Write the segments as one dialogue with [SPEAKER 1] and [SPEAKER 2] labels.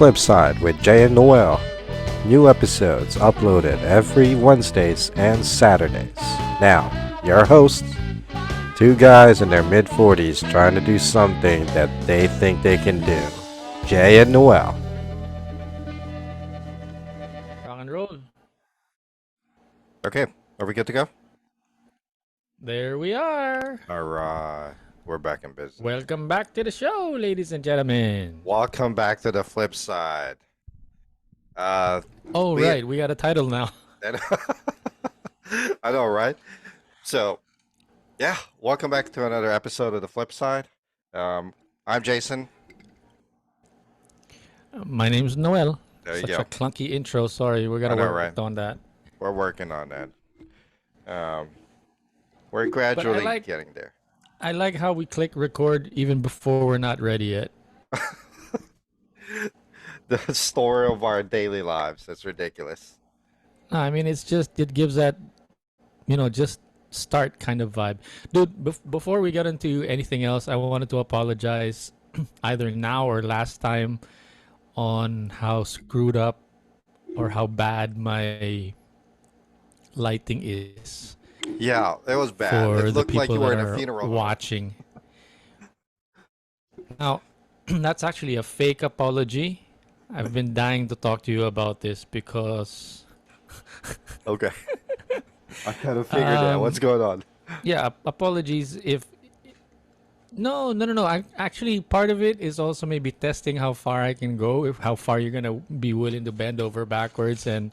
[SPEAKER 1] Flip Side with Jay and Noel. New episodes uploaded every Wednesdays and Saturdays. Now, your hosts, two guys in their mid-40s trying to do something that they think they can do. Jay and Noel.
[SPEAKER 2] Rock and roll.
[SPEAKER 1] Okay, are we good to go?
[SPEAKER 2] There we are.
[SPEAKER 1] Alright, we're back in business.
[SPEAKER 2] Welcome back to the show, ladies and gentlemen.
[SPEAKER 1] Welcome back to the Flip Side.
[SPEAKER 2] Oh, right. We got a title now.
[SPEAKER 1] I know, right? So, yeah, welcome back to another episode of the Flip Side. I'm Jason.
[SPEAKER 2] My name's Noel.
[SPEAKER 1] There you
[SPEAKER 2] Such
[SPEAKER 1] go.
[SPEAKER 2] a clunky intro. Sorry, we got to
[SPEAKER 1] I know,
[SPEAKER 2] work
[SPEAKER 1] right?
[SPEAKER 2] on that.
[SPEAKER 1] We're working on that. We're gradually getting there.
[SPEAKER 2] I like how we click record even before we're not ready yet.
[SPEAKER 1] The story of our daily lives. That's ridiculous.
[SPEAKER 2] No, I mean, it's just, it gives that, just start kind of vibe. Dude, before we get into anything else, I wanted to apologize either now or last time on how screwed up or how bad my lighting is.
[SPEAKER 1] Yeah, it was bad.
[SPEAKER 2] For
[SPEAKER 1] It
[SPEAKER 2] the
[SPEAKER 1] looked like
[SPEAKER 2] people
[SPEAKER 1] you were
[SPEAKER 2] that
[SPEAKER 1] in a
[SPEAKER 2] are
[SPEAKER 1] funeral home.
[SPEAKER 2] watching. Now, that's actually a fake apology. I've been dying to talk to you about this because,
[SPEAKER 1] Okay. I kind of figured that. What's going on?
[SPEAKER 2] yeah, apologies if. No. Actually, part of it is also maybe testing how far I can go, if how far you're gonna be willing to bend over backwards, and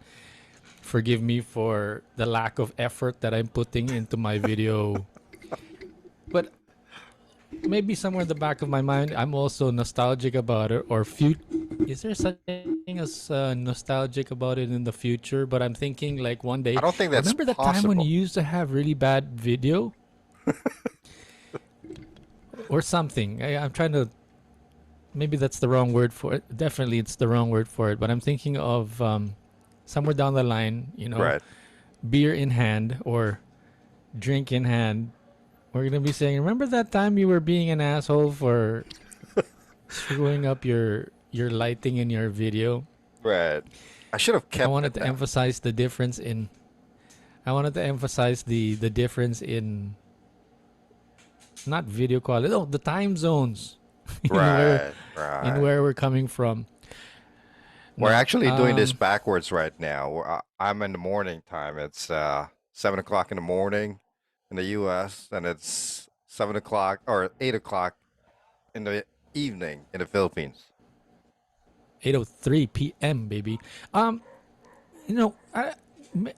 [SPEAKER 2] forgive me for the lack of effort that I'm putting into my video. But maybe somewhere in the back of my mind, I'm also nostalgic about it. Is there such a thing as nostalgic about it in the future? But I'm thinking like one day.
[SPEAKER 1] I don't think that's
[SPEAKER 2] Remember that time when
[SPEAKER 1] possible.
[SPEAKER 2] you used to have really bad video? Or something. I'm trying to. Maybe that's the wrong word for it. Definitely, it's the wrong word for it. But I'm thinking of somewhere down the line,
[SPEAKER 1] Right.
[SPEAKER 2] beer in hand or drink in hand. We're gonna be saying, remember that time you were being an asshole for screwing up your lighting in your video?
[SPEAKER 1] Right. I should have kept
[SPEAKER 2] I wanted
[SPEAKER 1] it
[SPEAKER 2] to
[SPEAKER 1] now.
[SPEAKER 2] emphasize the difference in. I wanted to emphasize the difference in. Not video quality. No, the time zones.
[SPEAKER 1] Right.
[SPEAKER 2] In where we're coming from.
[SPEAKER 1] We're
[SPEAKER 2] No,
[SPEAKER 1] actually doing this backwards right now. I'm in the morning time. It's 7 o'clock in the morning in the U.S. and it's 7 o'clock or 8 o'clock in the evening in the Philippines.
[SPEAKER 2] 8:03 p.m. baby. Um,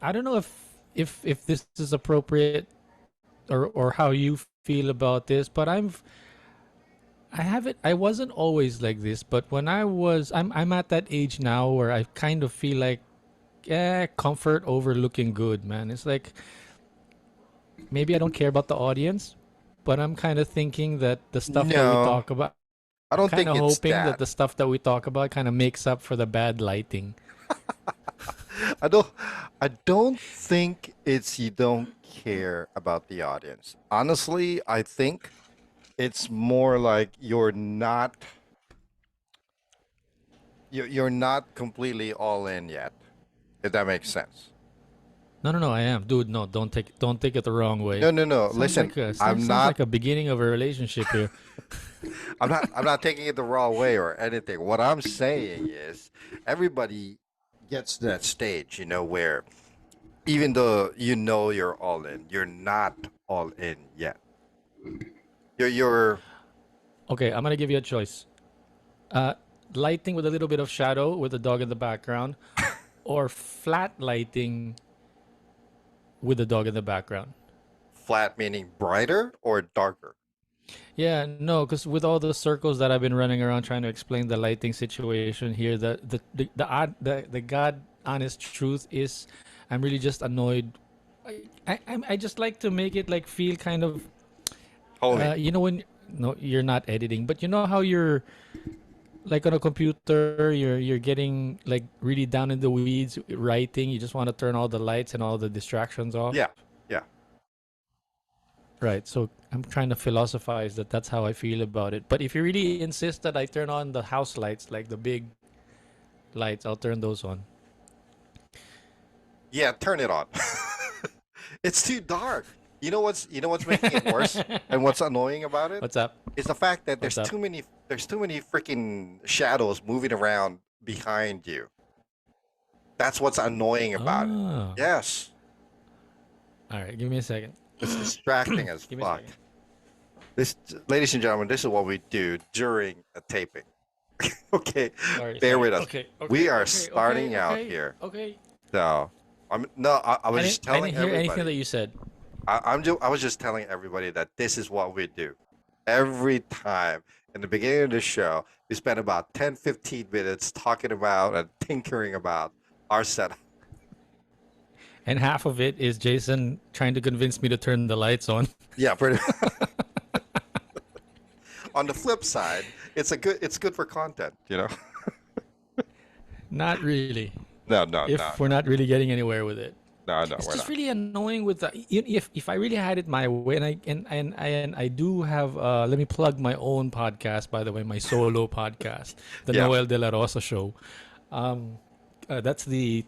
[SPEAKER 2] I don't know if this is appropriate or how you feel about this, but I wasn't always like this, but when I'm at that age now where I kind of feel like comfort over looking good, man. It's like maybe I don't care about the audience, but I'm kind of thinking that the stuff that we
[SPEAKER 1] No,
[SPEAKER 2] talk about,
[SPEAKER 1] I don't
[SPEAKER 2] kind
[SPEAKER 1] think
[SPEAKER 2] of
[SPEAKER 1] it's
[SPEAKER 2] hoping that
[SPEAKER 1] that.
[SPEAKER 2] the stuff that we talk about kind of makes up for the bad lighting.
[SPEAKER 1] I don't I don't think it's you don't care about the audience. Honestly, I think it's more like you're not completely all in yet, if that makes sense.
[SPEAKER 2] No, I am, dude. No, don't take it the wrong way.
[SPEAKER 1] No, no, no.
[SPEAKER 2] Sounds
[SPEAKER 1] Listen,
[SPEAKER 2] like a
[SPEAKER 1] I'm
[SPEAKER 2] sounds
[SPEAKER 1] not
[SPEAKER 2] like a beginning of a relationship here.
[SPEAKER 1] I'm not taking it the wrong way or anything. What I'm saying is everybody gets to that stage, where even though you're all in, you're not all in yet. You're
[SPEAKER 2] Okay, I'm gonna give you a choice. Uh, Lighting with a little bit of shadow with a dog in the background, or flat lighting with a dog in the background.
[SPEAKER 1] flat meaning brighter or darker.
[SPEAKER 2] Yeah, no, because with all the circles that I've been running around trying to explain the lighting situation here, the God honest truth is, I'm really just annoyed. I just like to make it like feel kind of,
[SPEAKER 1] Homey.
[SPEAKER 2] when no, you're not editing, but you know how you're like on a computer, you're getting like really down in the weeds writing. You just want to turn all the lights and all the distractions off.
[SPEAKER 1] Yeah, yeah.
[SPEAKER 2] Right. So I'm trying to philosophize that that's how I feel about it. But if you really insist that I turn on the house lights, like the big lights. I'll turn those on.
[SPEAKER 1] Yeah, turn it on. It's too dark. You know what's making it worse and what's annoying about it
[SPEAKER 2] What's up?
[SPEAKER 1] is the fact that
[SPEAKER 2] What's
[SPEAKER 1] there's
[SPEAKER 2] up?
[SPEAKER 1] too many freaking shadows moving around behind you. That's what's annoying about it.
[SPEAKER 2] Oh.
[SPEAKER 1] Yes,
[SPEAKER 2] All right. Give me a second.
[SPEAKER 1] it's distracting as
[SPEAKER 2] Give me a
[SPEAKER 1] fuck.
[SPEAKER 2] second.
[SPEAKER 1] This, ladies and gentlemen, this is what we do during a taping. Okay,
[SPEAKER 2] Sorry.
[SPEAKER 1] bear
[SPEAKER 2] Sorry.
[SPEAKER 1] with us.
[SPEAKER 2] Okay.
[SPEAKER 1] We
[SPEAKER 2] Okay.
[SPEAKER 1] are
[SPEAKER 2] Okay.
[SPEAKER 1] starting
[SPEAKER 2] Okay.
[SPEAKER 1] out
[SPEAKER 2] Okay.
[SPEAKER 1] here.
[SPEAKER 2] Okay.
[SPEAKER 1] So, I was just
[SPEAKER 2] I
[SPEAKER 1] telling
[SPEAKER 2] didn't hear anything that
[SPEAKER 1] everybody.
[SPEAKER 2] you said.
[SPEAKER 1] I was just telling everybody that this is what we do. Every time in the beginning of the show, we spend about 10, 15 minutes talking about and tinkering about our setup.
[SPEAKER 2] And half of it is Jason trying to convince me to turn the lights on.
[SPEAKER 1] Yeah, pretty. On the flip side, it's good for content, you know.
[SPEAKER 2] Not really.
[SPEAKER 1] No, no, no,
[SPEAKER 2] If we're not really getting anywhere with it.
[SPEAKER 1] no,
[SPEAKER 2] It's
[SPEAKER 1] we're
[SPEAKER 2] just
[SPEAKER 1] not.
[SPEAKER 2] really annoying with the if I really had it my way, and I do have let me plug my own podcast, by the way, my solo podcast, the
[SPEAKER 1] Yeah.
[SPEAKER 2] Noel de la Rosa show. That's the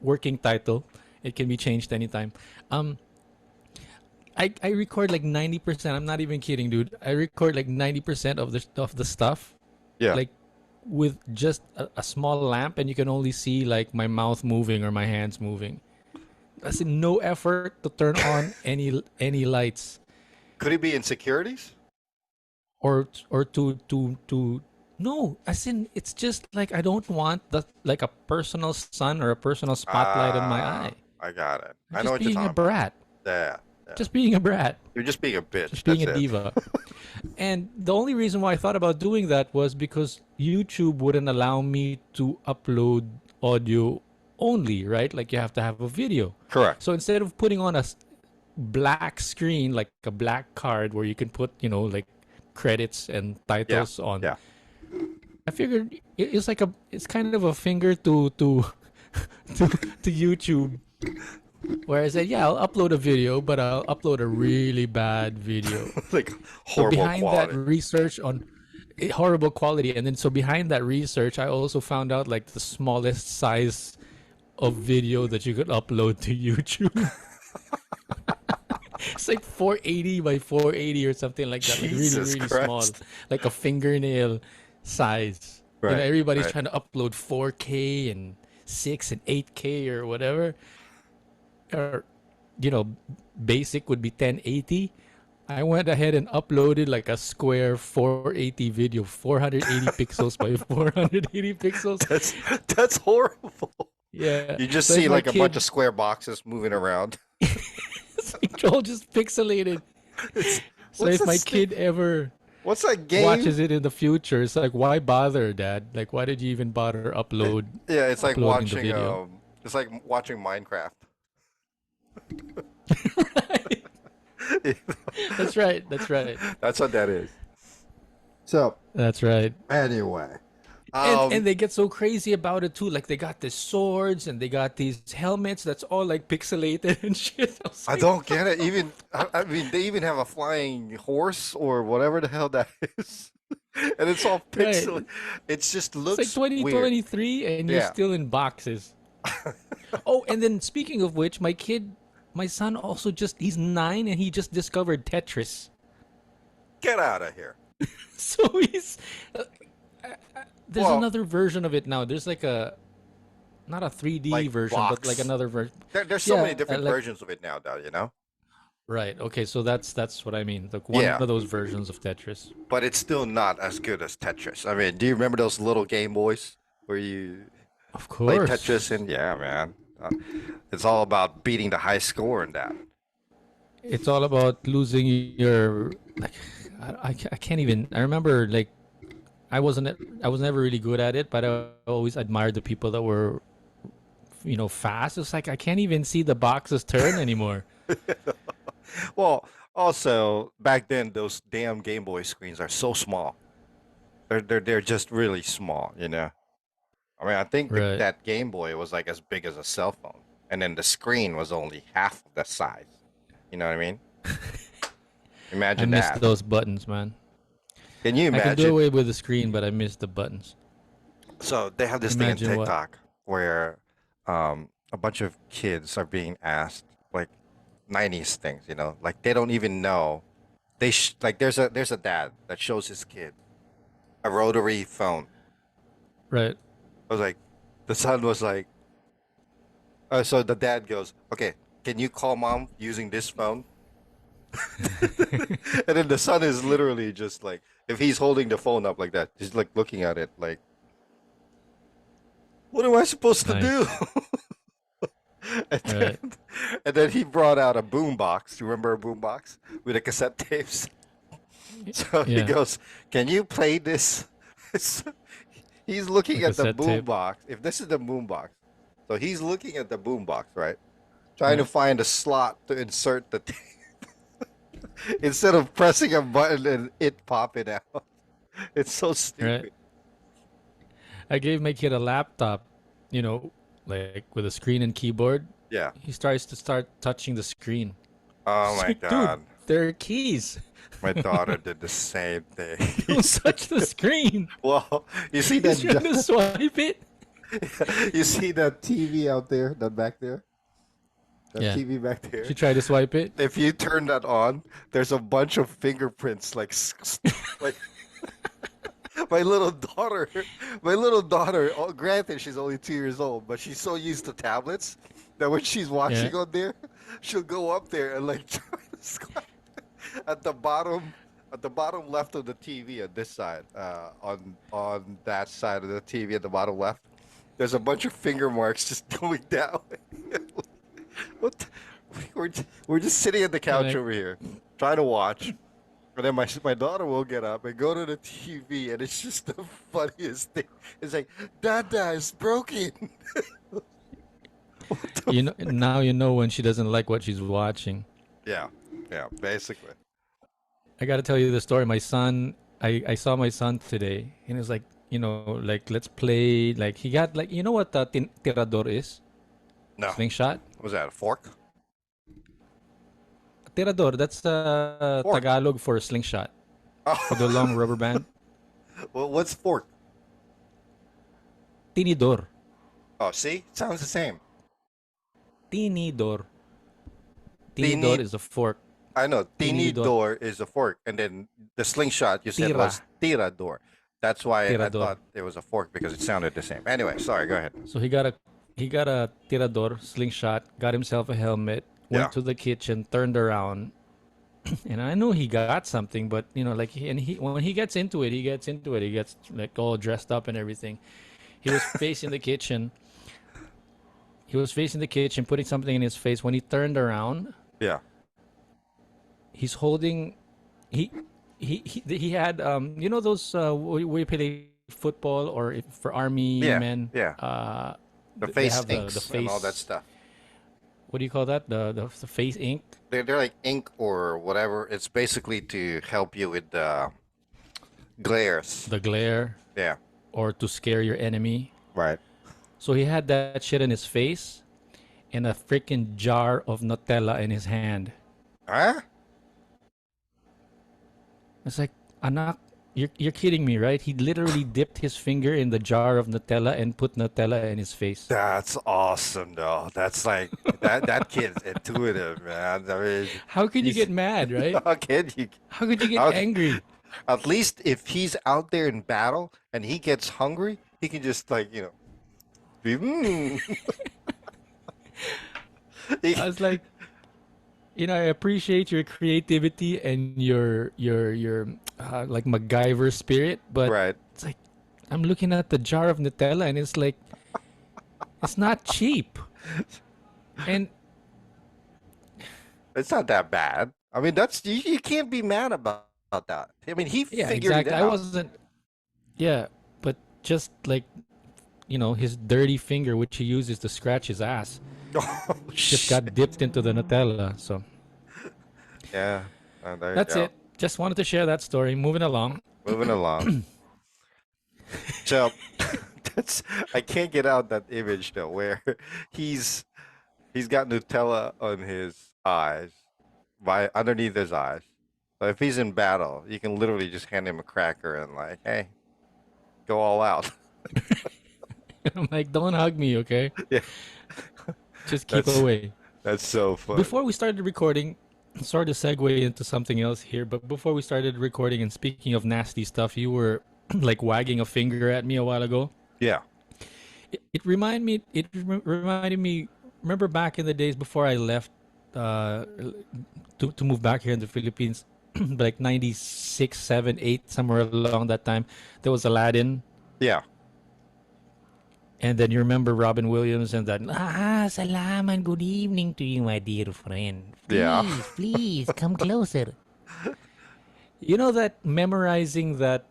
[SPEAKER 2] working title. It can be changed anytime. Um, I record like 90%. I'm not even kidding, dude. I record like 90% of the stuff,
[SPEAKER 1] Yeah.
[SPEAKER 2] like with just a small lamp, and you can only see like my mouth moving or my hands moving. That's no effort to turn on any lights
[SPEAKER 1] Could it be insecurities?
[SPEAKER 2] or to no. As in, it's just like I don't want the like a personal sun or a personal spotlight on my
[SPEAKER 1] Ah,
[SPEAKER 2] eye.
[SPEAKER 1] I got it.
[SPEAKER 2] I'm
[SPEAKER 1] I know
[SPEAKER 2] just
[SPEAKER 1] what you're
[SPEAKER 2] being a
[SPEAKER 1] talking about.
[SPEAKER 2] brat.
[SPEAKER 1] Yeah, yeah.
[SPEAKER 2] Just being a brat.
[SPEAKER 1] You're just being a bitch.
[SPEAKER 2] Just being
[SPEAKER 1] That's
[SPEAKER 2] a
[SPEAKER 1] it.
[SPEAKER 2] diva. And the only reason why I thought about doing that was because YouTube wouldn't allow me to upload audio only, right? Like you have to have a video.
[SPEAKER 1] Correct.
[SPEAKER 2] So instead of putting on a black screen, like a black card where you can put, like credits and
[SPEAKER 1] Yeah.
[SPEAKER 2] titles on,
[SPEAKER 1] Yeah.
[SPEAKER 2] I figured it's kind of a finger to to YouTube. Where I said, yeah, I'll upload a video, but I'll upload a really bad video.
[SPEAKER 1] Like
[SPEAKER 2] So
[SPEAKER 1] horrible
[SPEAKER 2] behind
[SPEAKER 1] quality.
[SPEAKER 2] that research on horrible quality, and then so behind that research, I also found out like the smallest size of video that you could upload to YouTube. It's like 480 by 480 or something like that, like really
[SPEAKER 1] Jesus
[SPEAKER 2] really small,
[SPEAKER 1] Christ.
[SPEAKER 2] like a fingernail size.
[SPEAKER 1] Right,
[SPEAKER 2] Everybody's
[SPEAKER 1] right.
[SPEAKER 2] trying to upload 4K and 6 and 8K or whatever, or basic would be 1080. I went ahead and uploaded like a square 480 video, 480 pixels by 480 pixels.
[SPEAKER 1] That's horrible.
[SPEAKER 2] Yeah.
[SPEAKER 1] You just
[SPEAKER 2] So if
[SPEAKER 1] see
[SPEAKER 2] my
[SPEAKER 1] like a bunch
[SPEAKER 2] kid-
[SPEAKER 1] of square boxes moving around.
[SPEAKER 2] it's like all just pixelated. So
[SPEAKER 1] What's
[SPEAKER 2] if
[SPEAKER 1] that
[SPEAKER 2] my
[SPEAKER 1] sti-
[SPEAKER 2] kid ever
[SPEAKER 1] What's that game?
[SPEAKER 2] watches it in the future, it's like, why bother, Dad? Like, why did you even bother upload?
[SPEAKER 1] Yeah, it's like
[SPEAKER 2] uploading the
[SPEAKER 1] watching
[SPEAKER 2] video?
[SPEAKER 1] it's like watching Minecraft.
[SPEAKER 2] That's right. That's right.
[SPEAKER 1] That's what that is. So
[SPEAKER 2] That's right.
[SPEAKER 1] anyway,
[SPEAKER 2] And they get so crazy about it too. Like they got these swords and they got these helmets that's all like pixelated and shit. I was
[SPEAKER 1] I
[SPEAKER 2] like,
[SPEAKER 1] don't get it. Even I mean, they even have a flying horse or whatever the hell that is, and it's all
[SPEAKER 2] Right.
[SPEAKER 1] pixel. It just
[SPEAKER 2] it's
[SPEAKER 1] looks
[SPEAKER 2] like
[SPEAKER 1] weird.
[SPEAKER 2] 2023 and you're
[SPEAKER 1] Yeah.
[SPEAKER 2] still in boxes. Oh, and then speaking of which, my son also he's 9 and he just discovered Tetris.
[SPEAKER 1] Get out of here.
[SPEAKER 2] So he's there's
[SPEAKER 1] Well-
[SPEAKER 2] another version of it now. There's like not a 3D
[SPEAKER 1] Like
[SPEAKER 2] version, but like
[SPEAKER 1] blocks.
[SPEAKER 2] another version.
[SPEAKER 1] There's so
[SPEAKER 2] Yeah,
[SPEAKER 1] many different
[SPEAKER 2] like-
[SPEAKER 1] versions of it now, though. You know,
[SPEAKER 2] Right. Okay. So that's what I mean. Like one
[SPEAKER 1] Yeah.
[SPEAKER 2] of those versions of Tetris.
[SPEAKER 1] but it's still not as good as Tetris. I mean, do you remember those little Game Boys where you
[SPEAKER 2] Of
[SPEAKER 1] play
[SPEAKER 2] course.
[SPEAKER 1] Tetris? And yeah, man, it's all about beating the high score in that.
[SPEAKER 2] It's all about losing your like. I can't even. I remember like I was never really good at it, but I always admired the people that were, fast. It's like I can't even see the boxes turn anymore.
[SPEAKER 1] Well, also back then, those damn Game Boy screens are so small. They're just really small, you know. I mean, I think
[SPEAKER 2] Right.
[SPEAKER 1] that Game Boy was like as big as a cell phone, and then the screen was only half of the size. You know what I mean?
[SPEAKER 2] I
[SPEAKER 1] Imagine
[SPEAKER 2] miss
[SPEAKER 1] that.
[SPEAKER 2] those buttons, man.
[SPEAKER 1] Can you
[SPEAKER 2] I can do
[SPEAKER 1] imagine?
[SPEAKER 2] away with the screen, but I miss the buttons.
[SPEAKER 1] So they have this thing in
[SPEAKER 2] Imagine what?
[SPEAKER 1] TikTok where a bunch of kids are being asked like 90s things, like they don't even know. Like there's a dad that shows his kid a rotary phone.
[SPEAKER 2] Right.
[SPEAKER 1] I was like, the son was like, so the dad goes, okay, can you call mom using this phone? And then the son is literally just like, if he's holding the phone up like that, he's like looking at it like, what am I supposed to do?
[SPEAKER 2] Nice.
[SPEAKER 1] And then,
[SPEAKER 2] Right.
[SPEAKER 1] and then he brought out a boom box. You remember a boom box with the cassette tapes? So he
[SPEAKER 2] Yeah.
[SPEAKER 1] goes, "Can you play this?" So he's
[SPEAKER 2] The
[SPEAKER 1] looking at the
[SPEAKER 2] cassette
[SPEAKER 1] boom
[SPEAKER 2] tape.
[SPEAKER 1] box. If this is the boom box, so he's looking at the boom box, right? Trying to
[SPEAKER 2] Yeah.
[SPEAKER 1] find a slot to insert the tape instead of pressing a button and it popping out. It's so
[SPEAKER 2] Right.
[SPEAKER 1] stupid.
[SPEAKER 2] I gave my kid a laptop, like with a screen and keyboard.
[SPEAKER 1] Yeah.
[SPEAKER 2] He starts to start touching the screen.
[SPEAKER 1] Oh
[SPEAKER 2] It's
[SPEAKER 1] my
[SPEAKER 2] like, dude,
[SPEAKER 1] God.
[SPEAKER 2] there are keys.
[SPEAKER 1] My daughter did the same thing.
[SPEAKER 2] Don't touch the screen.
[SPEAKER 1] Well, you see
[SPEAKER 2] He's trying to
[SPEAKER 1] that
[SPEAKER 2] swipe it.
[SPEAKER 1] you see that TV out there, that back there? That
[SPEAKER 2] Yeah.
[SPEAKER 1] TV back
[SPEAKER 2] She
[SPEAKER 1] there?
[SPEAKER 2] tried to swipe it.
[SPEAKER 1] If you turn that on, there's a bunch of fingerprints like my little daughter, granted she's only 2 years old, but she's so used to tablets that when she's
[SPEAKER 2] Yeah.
[SPEAKER 1] watching on there, she'll go up there and like try to swipe at the bottom left of the TV on this side, on that side of the TV at the bottom left. There's a bunch of finger marks just going down. What? We're we're just sitting at the
[SPEAKER 2] And
[SPEAKER 1] couch over here, trying to watch, and then my daughter will get up and go to the TV, and it's just the funniest thing. It's like, Dada is broken. What the
[SPEAKER 2] now you know when she doesn't like what she's watching.
[SPEAKER 1] Yeah, yeah, basically.
[SPEAKER 2] I gotta tell you the story. My son, I saw my son today, and he was like, like let's play. Like he got like, you know what tirador is?
[SPEAKER 1] No,
[SPEAKER 2] Slingshot.
[SPEAKER 1] what was that, a fork?
[SPEAKER 2] Tirador. That's
[SPEAKER 1] Fork.
[SPEAKER 2] Tagalog for slingshot. With the
[SPEAKER 1] Oh,
[SPEAKER 2] long rubber band.
[SPEAKER 1] well, what's fork?
[SPEAKER 2] Tinidor.
[SPEAKER 1] Oh, see, sounds the same.
[SPEAKER 2] Tinidor. Tinidor
[SPEAKER 1] Tini,
[SPEAKER 2] is a fork.
[SPEAKER 1] I know, tini
[SPEAKER 2] Tinidor.
[SPEAKER 1] door is a fork, and then the slingshot you said
[SPEAKER 2] Tira.
[SPEAKER 1] was tirador. That's why I
[SPEAKER 2] Tirador.
[SPEAKER 1] thought it was a fork because it sounded the same. Anyway, sorry, go ahead.
[SPEAKER 2] So he got a tirador slingshot. Got himself a helmet.
[SPEAKER 1] Yeah.
[SPEAKER 2] Went to the kitchen. Turned around. And I know he got something, but like he when he gets into it, he gets into it. He gets like all dressed up and everything. He was facing the kitchen. He was facing the kitchen, putting something in his face. When he turned around,
[SPEAKER 1] Yeah.
[SPEAKER 2] he's holding. He he had those where you play football or if, for army
[SPEAKER 1] Yeah.
[SPEAKER 2] men.
[SPEAKER 1] Yeah. The
[SPEAKER 2] They
[SPEAKER 1] face
[SPEAKER 2] have the
[SPEAKER 1] inks and all that
[SPEAKER 2] face.
[SPEAKER 1] stuff.
[SPEAKER 2] What do you call that? The face ink,
[SPEAKER 1] They're like ink or whatever. It's basically to help you with the glares.
[SPEAKER 2] the glare,
[SPEAKER 1] Yeah.
[SPEAKER 2] or to scare your enemy.
[SPEAKER 1] Right.
[SPEAKER 2] So he had that shit in his face and a freaking jar of Nutella in his hand.
[SPEAKER 1] Huh?
[SPEAKER 2] It's like, anak, you're kidding me, right? He literally dipped his finger in the jar of Nutella and put Nutella in his face.
[SPEAKER 1] That's awesome, though. That's like that kid's intuitive, man. I mean,
[SPEAKER 2] How could you
[SPEAKER 1] he's
[SPEAKER 2] get mad, right?
[SPEAKER 1] how can you?
[SPEAKER 2] How could you get
[SPEAKER 1] How,
[SPEAKER 2] angry?
[SPEAKER 1] at least if he's out there in battle and he gets hungry, he can just like be,
[SPEAKER 2] I
[SPEAKER 1] he-
[SPEAKER 2] was like, I appreciate your creativity and your like MacGyver spirit, but
[SPEAKER 1] right.
[SPEAKER 2] it's like I'm looking at the jar of Nutella and it's like it's not cheap. And
[SPEAKER 1] It's not that bad. I mean, you can't be mad about that. I mean, he
[SPEAKER 2] yeah,
[SPEAKER 1] figured it
[SPEAKER 2] exactly. I
[SPEAKER 1] out.
[SPEAKER 2] wasn't. Yeah, but just like his dirty finger, which he uses to scratch his ass,
[SPEAKER 1] Oh
[SPEAKER 2] just got
[SPEAKER 1] shit!
[SPEAKER 2] dipped into the Nutella. So
[SPEAKER 1] Yeah, there you
[SPEAKER 2] that's
[SPEAKER 1] go.
[SPEAKER 2] it. Just wanted to share that story. Moving along.
[SPEAKER 1] Moving along. So that's I can't get out that image though, where he's he's got Nutella on his eyes, by underneath his eyes. So if he's in battle, you can literally just hand him a cracker and like, hey, go all out.
[SPEAKER 2] I'm like, don't hug me, okay?
[SPEAKER 1] Yeah,
[SPEAKER 2] Just keep
[SPEAKER 1] that's
[SPEAKER 2] away.
[SPEAKER 1] that's so funny.
[SPEAKER 2] Before we started recording, sorry to segue into something else here, but before we started recording, and speaking of nasty stuff, you were like wagging a finger at me a while ago.
[SPEAKER 1] Yeah,
[SPEAKER 2] It reminded me. Reminded me. Remember back in the days before I left uh, to move back here in the Philippines, like 96, 7, 8, somewhere along that time. There was Aladdin,
[SPEAKER 1] yeah,
[SPEAKER 2] and then you remember Robin Williams and that. Salaman. Good evening to you, my dear friend.
[SPEAKER 1] yeah.
[SPEAKER 2] Please come closer. You know that memorizing that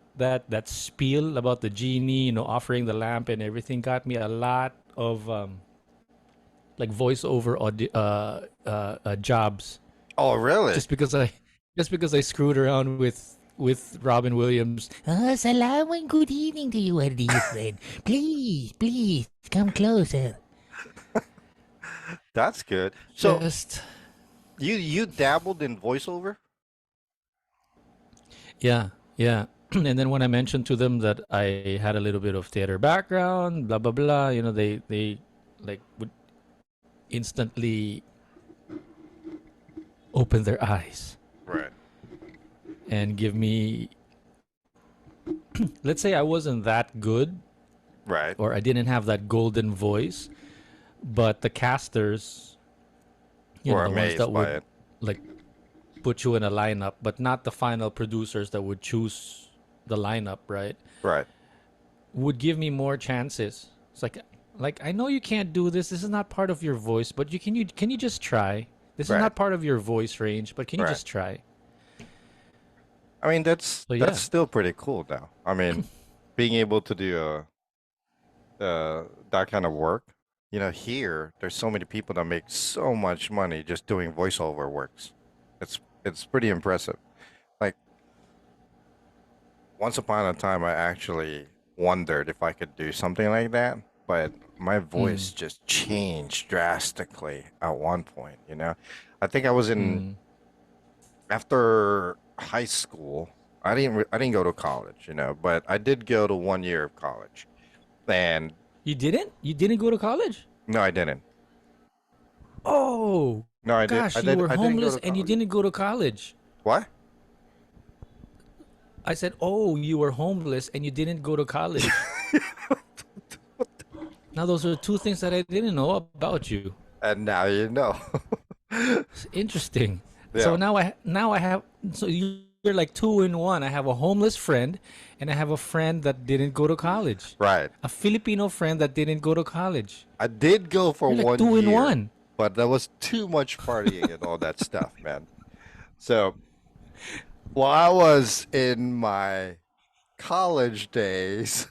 [SPEAKER 2] spiel about the genie, offering the lamp and everything, got me a lot of like voiceover jobs,
[SPEAKER 1] Oh, really?
[SPEAKER 2] just because I screwed around with Robin Williams. Salamat, good evening to you, my dear friend. Please come closer.
[SPEAKER 1] That's good. So
[SPEAKER 2] Just
[SPEAKER 1] you dabbled in voiceover?
[SPEAKER 2] yeah. And then when I mentioned to them that I had a little bit of theater background, blah blah blah, they like would instantly open their eyes
[SPEAKER 1] Right.
[SPEAKER 2] and give me, let's say I wasn't that good,
[SPEAKER 1] Right.
[SPEAKER 2] or I didn't have that golden voice, but the casters,
[SPEAKER 1] Or
[SPEAKER 2] the ones that
[SPEAKER 1] amazed by
[SPEAKER 2] would
[SPEAKER 1] it.
[SPEAKER 2] like put you in a lineup, but not the final producers that would choose the lineup, right?
[SPEAKER 1] Right.
[SPEAKER 2] Would give me more chances. It's like I know you can't do this. This is not part of your voice, but can you just try? This is
[SPEAKER 1] Right.
[SPEAKER 2] not part of your voice range, but can you
[SPEAKER 1] Right.
[SPEAKER 2] just try?
[SPEAKER 1] I mean, that's
[SPEAKER 2] So
[SPEAKER 1] that's
[SPEAKER 2] yeah.
[SPEAKER 1] still pretty cool now. I mean, being able to do that kind of work. Here there's so many people that make so much money just doing voiceover works. It's pretty impressive. Like once upon a time, I actually wondered if I could do something like that, but my voice
[SPEAKER 2] Mm,
[SPEAKER 1] just changed drastically at one point. I think I was in
[SPEAKER 2] mm.
[SPEAKER 1] after high school. I didn't go to college, but I did go to 1 year of college, and
[SPEAKER 2] You didn't? You didn't go to college?
[SPEAKER 1] no, I didn't.
[SPEAKER 2] Oh,
[SPEAKER 1] No, I did.
[SPEAKER 2] gosh, you were
[SPEAKER 1] I didn't go
[SPEAKER 2] homeless
[SPEAKER 1] to
[SPEAKER 2] and you
[SPEAKER 1] college.
[SPEAKER 2] didn't go to college.
[SPEAKER 1] What?
[SPEAKER 2] I said, "Oh, you were homeless and you didn't go to college." Now those are two things that I didn't know about you.
[SPEAKER 1] And now you know.
[SPEAKER 2] It's interesting. So
[SPEAKER 1] Yeah.
[SPEAKER 2] now I have, so you're like two in one. I have a homeless friend and I have a friend that didn't go to college.
[SPEAKER 1] Right.
[SPEAKER 2] A Filipino friend that didn't go to college.
[SPEAKER 1] I did go for
[SPEAKER 2] You're like
[SPEAKER 1] one
[SPEAKER 2] two in
[SPEAKER 1] year,
[SPEAKER 2] one.
[SPEAKER 1] but there was too much partying and all that stuff, man. So while I was in my college days,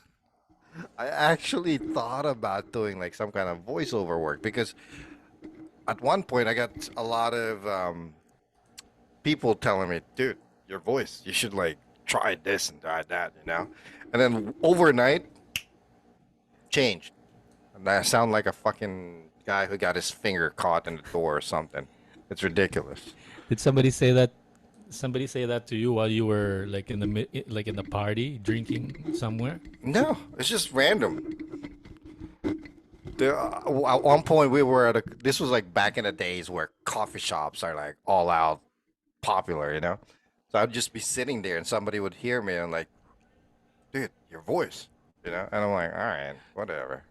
[SPEAKER 1] I actually thought about doing like some kind of voiceover work because at one point I got a lot of people telling me, dude, your voice, you should like try this and try that. And then overnight, changed. And I sound like a fucking guy who got his finger caught in the door or something. It's ridiculous.
[SPEAKER 2] Did somebody say that? Somebody say that to you while you were like like in the party drinking somewhere?
[SPEAKER 1] No, it's just random. At one point, we were this was like back in the days where coffee shops are like all out popular. So I'd just be sitting there and somebody would hear me and like, dude, your voice. And I'm like, all right, whatever.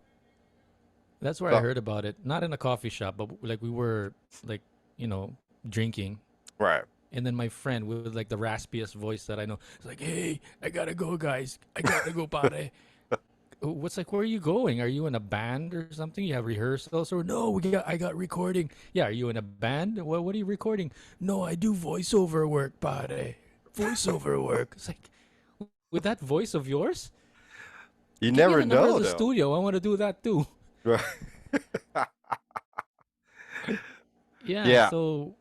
[SPEAKER 2] That's where I
[SPEAKER 1] So,
[SPEAKER 2] heard about it. Not in a coffee shop, but like we were like, you know, drinking.
[SPEAKER 1] right.
[SPEAKER 2] And then my friend with like the raspiest voice that I know, is like, "Hey, I gotta go, guys. I gotta go, pare." What's like? Where are you going? Are you in a band or something? You have rehearsals or no? I got recording. Yeah, are you in a band? What are you recording? No, I do voiceover work, pare. Voiceover work. It's like, with that voice of yours,
[SPEAKER 1] You
[SPEAKER 2] give me
[SPEAKER 1] never
[SPEAKER 2] the number of
[SPEAKER 1] know
[SPEAKER 2] the
[SPEAKER 1] though.
[SPEAKER 2] studio. I want to do that too.
[SPEAKER 1] Right.
[SPEAKER 2] Yeah.
[SPEAKER 1] Yeah.
[SPEAKER 2] So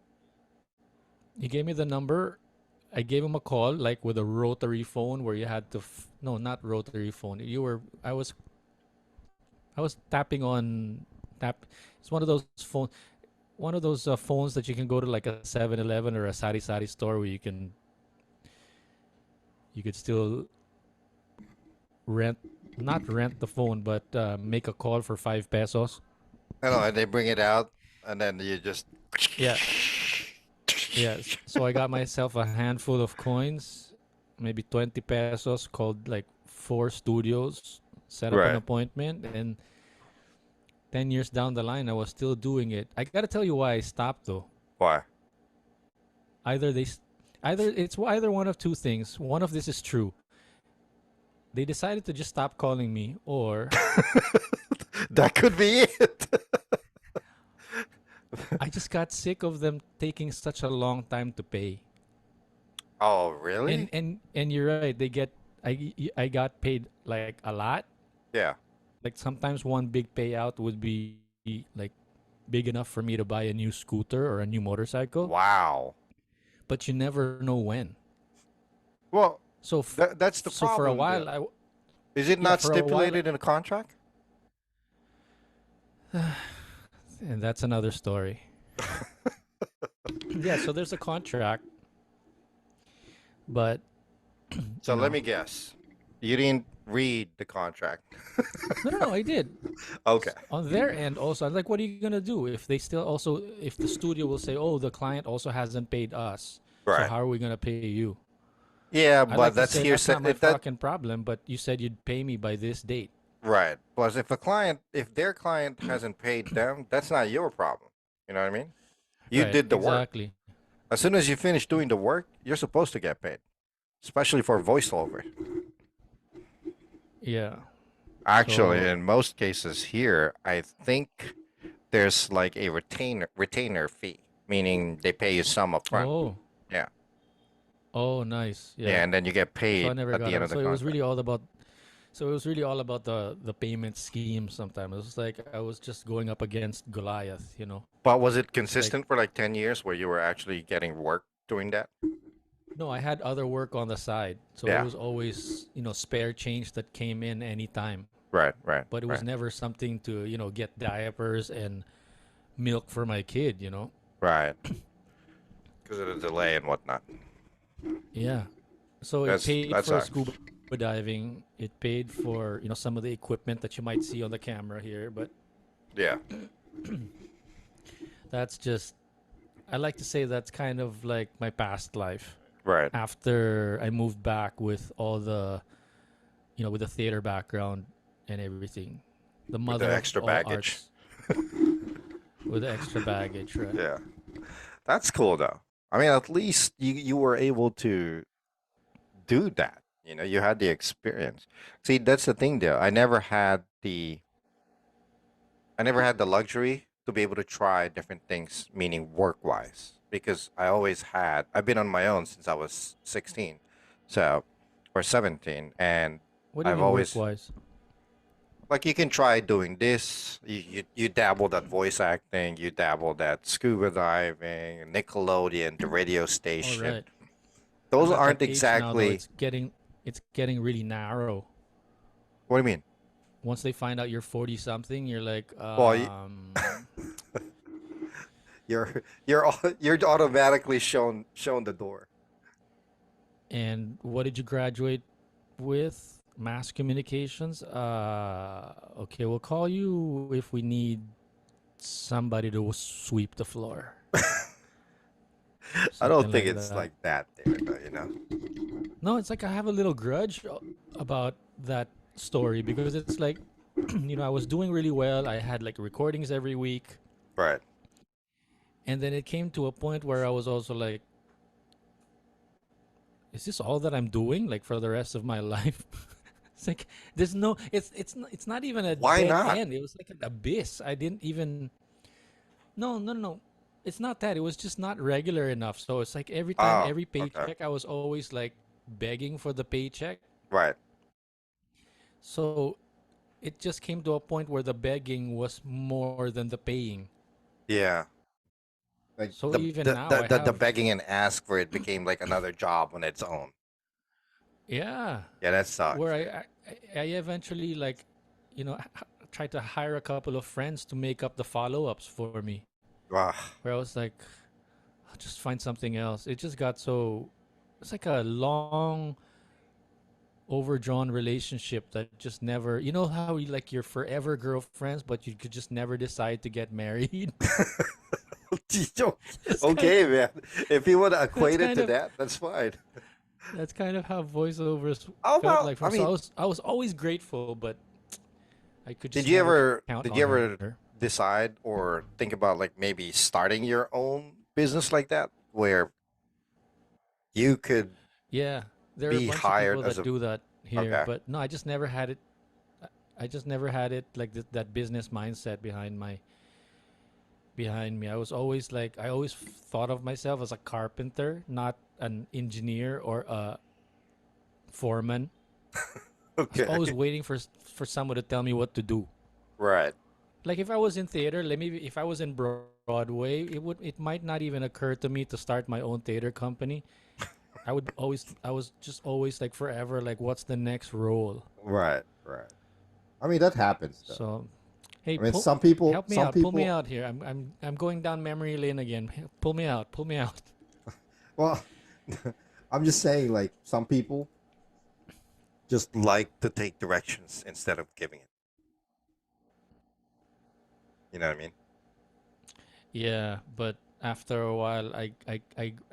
[SPEAKER 2] he gave me the number. I gave him a call, like with a rotary phone, where you had to. No, not rotary phone. You were. I was tapping on tap. It's one of those phones that you can go to like a 7-Eleven or a sari sari store where you could still rent not rent the phone, but make a call for 5 pesos.
[SPEAKER 1] I know, and they bring it out, and then you just.
[SPEAKER 2] Yeah, yes. So I got myself a handful of coins, maybe 20 pesos, called like four studios, set up an
[SPEAKER 1] Right.
[SPEAKER 2] appointment, and 10 years down the line, I was still doing it. I gotta tell you why I stopped though.
[SPEAKER 1] Why?
[SPEAKER 2] Either they, either it's either one of two things. One of this is true. They decided to just stop calling me, or
[SPEAKER 1] That could be it.
[SPEAKER 2] I just got sick of them taking such a long time to pay.
[SPEAKER 1] Oh,
[SPEAKER 2] And
[SPEAKER 1] really?
[SPEAKER 2] and and you're right. I got paid like a lot.
[SPEAKER 1] Yeah.
[SPEAKER 2] Like sometimes one big payout would be like big enough for me to buy a new scooter or a new motorcycle,
[SPEAKER 1] Wow.
[SPEAKER 2] but you never know when.
[SPEAKER 1] Well,
[SPEAKER 2] So
[SPEAKER 1] that's the
[SPEAKER 2] so for a
[SPEAKER 1] problem
[SPEAKER 2] while
[SPEAKER 1] there.
[SPEAKER 2] I
[SPEAKER 1] Is it
[SPEAKER 2] yeah,
[SPEAKER 1] not
[SPEAKER 2] for a while,
[SPEAKER 1] stipulated in a contract?
[SPEAKER 2] and that's another story. Yeah, so there's a contract, but
[SPEAKER 1] So
[SPEAKER 2] you
[SPEAKER 1] let
[SPEAKER 2] know,
[SPEAKER 1] me guess. You didn't read the contract.
[SPEAKER 2] no, I did.
[SPEAKER 1] Okay.
[SPEAKER 2] On their end also, I'm like, what are you gonna do if they still also if the studio will say, oh, the client also hasn't paid us, so
[SPEAKER 1] Right.
[SPEAKER 2] how are we gonna pay you?
[SPEAKER 1] Yeah,
[SPEAKER 2] I
[SPEAKER 1] but
[SPEAKER 2] like to
[SPEAKER 1] that's
[SPEAKER 2] say that's
[SPEAKER 1] hearsay.
[SPEAKER 2] not my
[SPEAKER 1] If that
[SPEAKER 2] fucking problem, but you said you'd pay me by this date.
[SPEAKER 1] right. Plus, if their client hasn't paid them, that's not your problem. You know what I mean? You
[SPEAKER 2] Right,
[SPEAKER 1] did the work.
[SPEAKER 2] exactly.
[SPEAKER 1] As soon as you finish doing the work, you're supposed to get paid, especially for voiceover.
[SPEAKER 2] Yeah.
[SPEAKER 1] Actually,
[SPEAKER 2] So,
[SPEAKER 1] in most cases here, I think there's like a retainer fee, meaning they pay you some upfront.
[SPEAKER 2] oh,
[SPEAKER 1] Yeah.
[SPEAKER 2] oh, nice.
[SPEAKER 1] Yeah,
[SPEAKER 2] Yeah.
[SPEAKER 1] and then you get
[SPEAKER 2] So I
[SPEAKER 1] paid
[SPEAKER 2] never
[SPEAKER 1] at
[SPEAKER 2] got
[SPEAKER 1] the end
[SPEAKER 2] it.
[SPEAKER 1] of the
[SPEAKER 2] So it was
[SPEAKER 1] contract.
[SPEAKER 2] really all about. So it was really all about the payment scheme. Sometimes it was like I was just going up against Goliath.
[SPEAKER 1] But was it
[SPEAKER 2] It's like
[SPEAKER 1] consistent for like 10 years where you were actually getting work doing that?
[SPEAKER 2] no, I had other work on the side, so it
[SPEAKER 1] Yeah.
[SPEAKER 2] was always spare change that came in anytime.
[SPEAKER 1] Right, right,
[SPEAKER 2] But it was
[SPEAKER 1] right,
[SPEAKER 2] never something to get diapers and milk for my kid.
[SPEAKER 1] right. Because of the delay and whatnot.
[SPEAKER 2] Yeah. So it
[SPEAKER 1] That's
[SPEAKER 2] paid
[SPEAKER 1] that
[SPEAKER 2] for
[SPEAKER 1] sucks.
[SPEAKER 2] scuba diving. It paid for some of the equipment that you might see on the camera here, but
[SPEAKER 1] Yeah.
[SPEAKER 2] that's just I like to say that's kind of like my past life.
[SPEAKER 1] Right.
[SPEAKER 2] After I moved back with all the with the theater background and everything, the
[SPEAKER 1] With the
[SPEAKER 2] mother of
[SPEAKER 1] extra
[SPEAKER 2] all
[SPEAKER 1] baggage.
[SPEAKER 2] arts with the extra baggage, right?
[SPEAKER 1] Yeah. That's cool though. I mean, at least you were able to do that. You know, you had the experience. See, that's the thing though. I never had the luxury to be able to try different things, meaning work wise, because I've been on my own since I was 16, so, or 17. And
[SPEAKER 2] What do you
[SPEAKER 1] I've
[SPEAKER 2] mean work
[SPEAKER 1] always,
[SPEAKER 2] wise?
[SPEAKER 1] like, you can try doing this. You dabbled at voice acting, you dabbled at scuba diving, Nickelodeon, the radio
[SPEAKER 2] All
[SPEAKER 1] station.
[SPEAKER 2] right.
[SPEAKER 1] Those
[SPEAKER 2] I'm at that
[SPEAKER 1] aren't
[SPEAKER 2] age now though.
[SPEAKER 1] exactly,
[SPEAKER 2] It's getting really narrow.
[SPEAKER 1] what do you mean?
[SPEAKER 2] Once they find out you're 40 something, you're like,
[SPEAKER 1] Well, you're automatically shown the door.
[SPEAKER 2] and what did you graduate with? Mass communications. Okay, we'll call you if we need somebody to sweep the floor,
[SPEAKER 1] I don't
[SPEAKER 2] something
[SPEAKER 1] think
[SPEAKER 2] like
[SPEAKER 1] it's
[SPEAKER 2] that.
[SPEAKER 1] like that there, though, you know.
[SPEAKER 2] No, it's like I have a little grudge about that story because it's like, I was doing really well. I had like recordings every week,
[SPEAKER 1] Right.
[SPEAKER 2] and then it came to a point where I was also like, is this all that I'm doing like for the rest of my life? It's like there's no it's not even a
[SPEAKER 1] Why
[SPEAKER 2] dead
[SPEAKER 1] not?
[SPEAKER 2] end. It was like an abyss. I didn't even no no no. It's not that. It was just not regular enough. So it's like every time
[SPEAKER 1] Oh,
[SPEAKER 2] every
[SPEAKER 1] okay.
[SPEAKER 2] paycheck I was always like begging for the paycheck.
[SPEAKER 1] Right.
[SPEAKER 2] So it just came to a point where the begging was more than the paying.
[SPEAKER 1] Yeah. Like
[SPEAKER 2] So even now I
[SPEAKER 1] the
[SPEAKER 2] have
[SPEAKER 1] begging and ask for it became like another job on its own.
[SPEAKER 2] yeah,
[SPEAKER 1] Yeah, that sucks.
[SPEAKER 2] where I eventually like tried to hire a couple of friends to make up the follow-ups for me.
[SPEAKER 1] Ugh.
[SPEAKER 2] Where I was like, I'll just find something else. It just got so it's like a long overdrawn relationship that just never, you know how you like your forever girlfriends, but you could just never decide to get married. that's kind
[SPEAKER 1] Okay, man. If you want to
[SPEAKER 2] that's
[SPEAKER 1] equate it
[SPEAKER 2] kind
[SPEAKER 1] to
[SPEAKER 2] of
[SPEAKER 1] that, that's fine.
[SPEAKER 2] that's kind of how voiceovers
[SPEAKER 1] How
[SPEAKER 2] felt
[SPEAKER 1] about?
[SPEAKER 2] like for
[SPEAKER 1] I
[SPEAKER 2] me. So
[SPEAKER 1] mean,
[SPEAKER 2] I was always grateful, but I could
[SPEAKER 1] did
[SPEAKER 2] just
[SPEAKER 1] you
[SPEAKER 2] never
[SPEAKER 1] ever
[SPEAKER 2] count
[SPEAKER 1] did
[SPEAKER 2] on
[SPEAKER 1] you
[SPEAKER 2] her.
[SPEAKER 1] ever decide or think about like maybe starting your own business like that, where you could
[SPEAKER 2] Yeah, there are a
[SPEAKER 1] be
[SPEAKER 2] bunch of
[SPEAKER 1] hired
[SPEAKER 2] people
[SPEAKER 1] as
[SPEAKER 2] that
[SPEAKER 1] a
[SPEAKER 2] do that here,
[SPEAKER 1] okay?
[SPEAKER 2] but no, I just never had it. I just never had it like that business mindset behind me. I was always like I always thought of myself as a carpenter, not an engineer or a foreman. I was always
[SPEAKER 1] Okay,
[SPEAKER 2] waiting for someone to tell me what to do.
[SPEAKER 1] right.
[SPEAKER 2] Like if I was in theater, like maybe if I was in Broadway, it might not even occur to me to start my own theater company. I was just always like forever like what's the next role?
[SPEAKER 1] Right, right. I mean, that happens though.
[SPEAKER 2] So hey,
[SPEAKER 1] I mean, some people, some
[SPEAKER 2] pull me
[SPEAKER 1] people.
[SPEAKER 2] out here. I'm going down memory lane again. Pull me out, pull me out.
[SPEAKER 1] Well, I'm just saying, like some people just like to take directions instead of giving it. You know what I mean?
[SPEAKER 2] Yeah, but after a while, I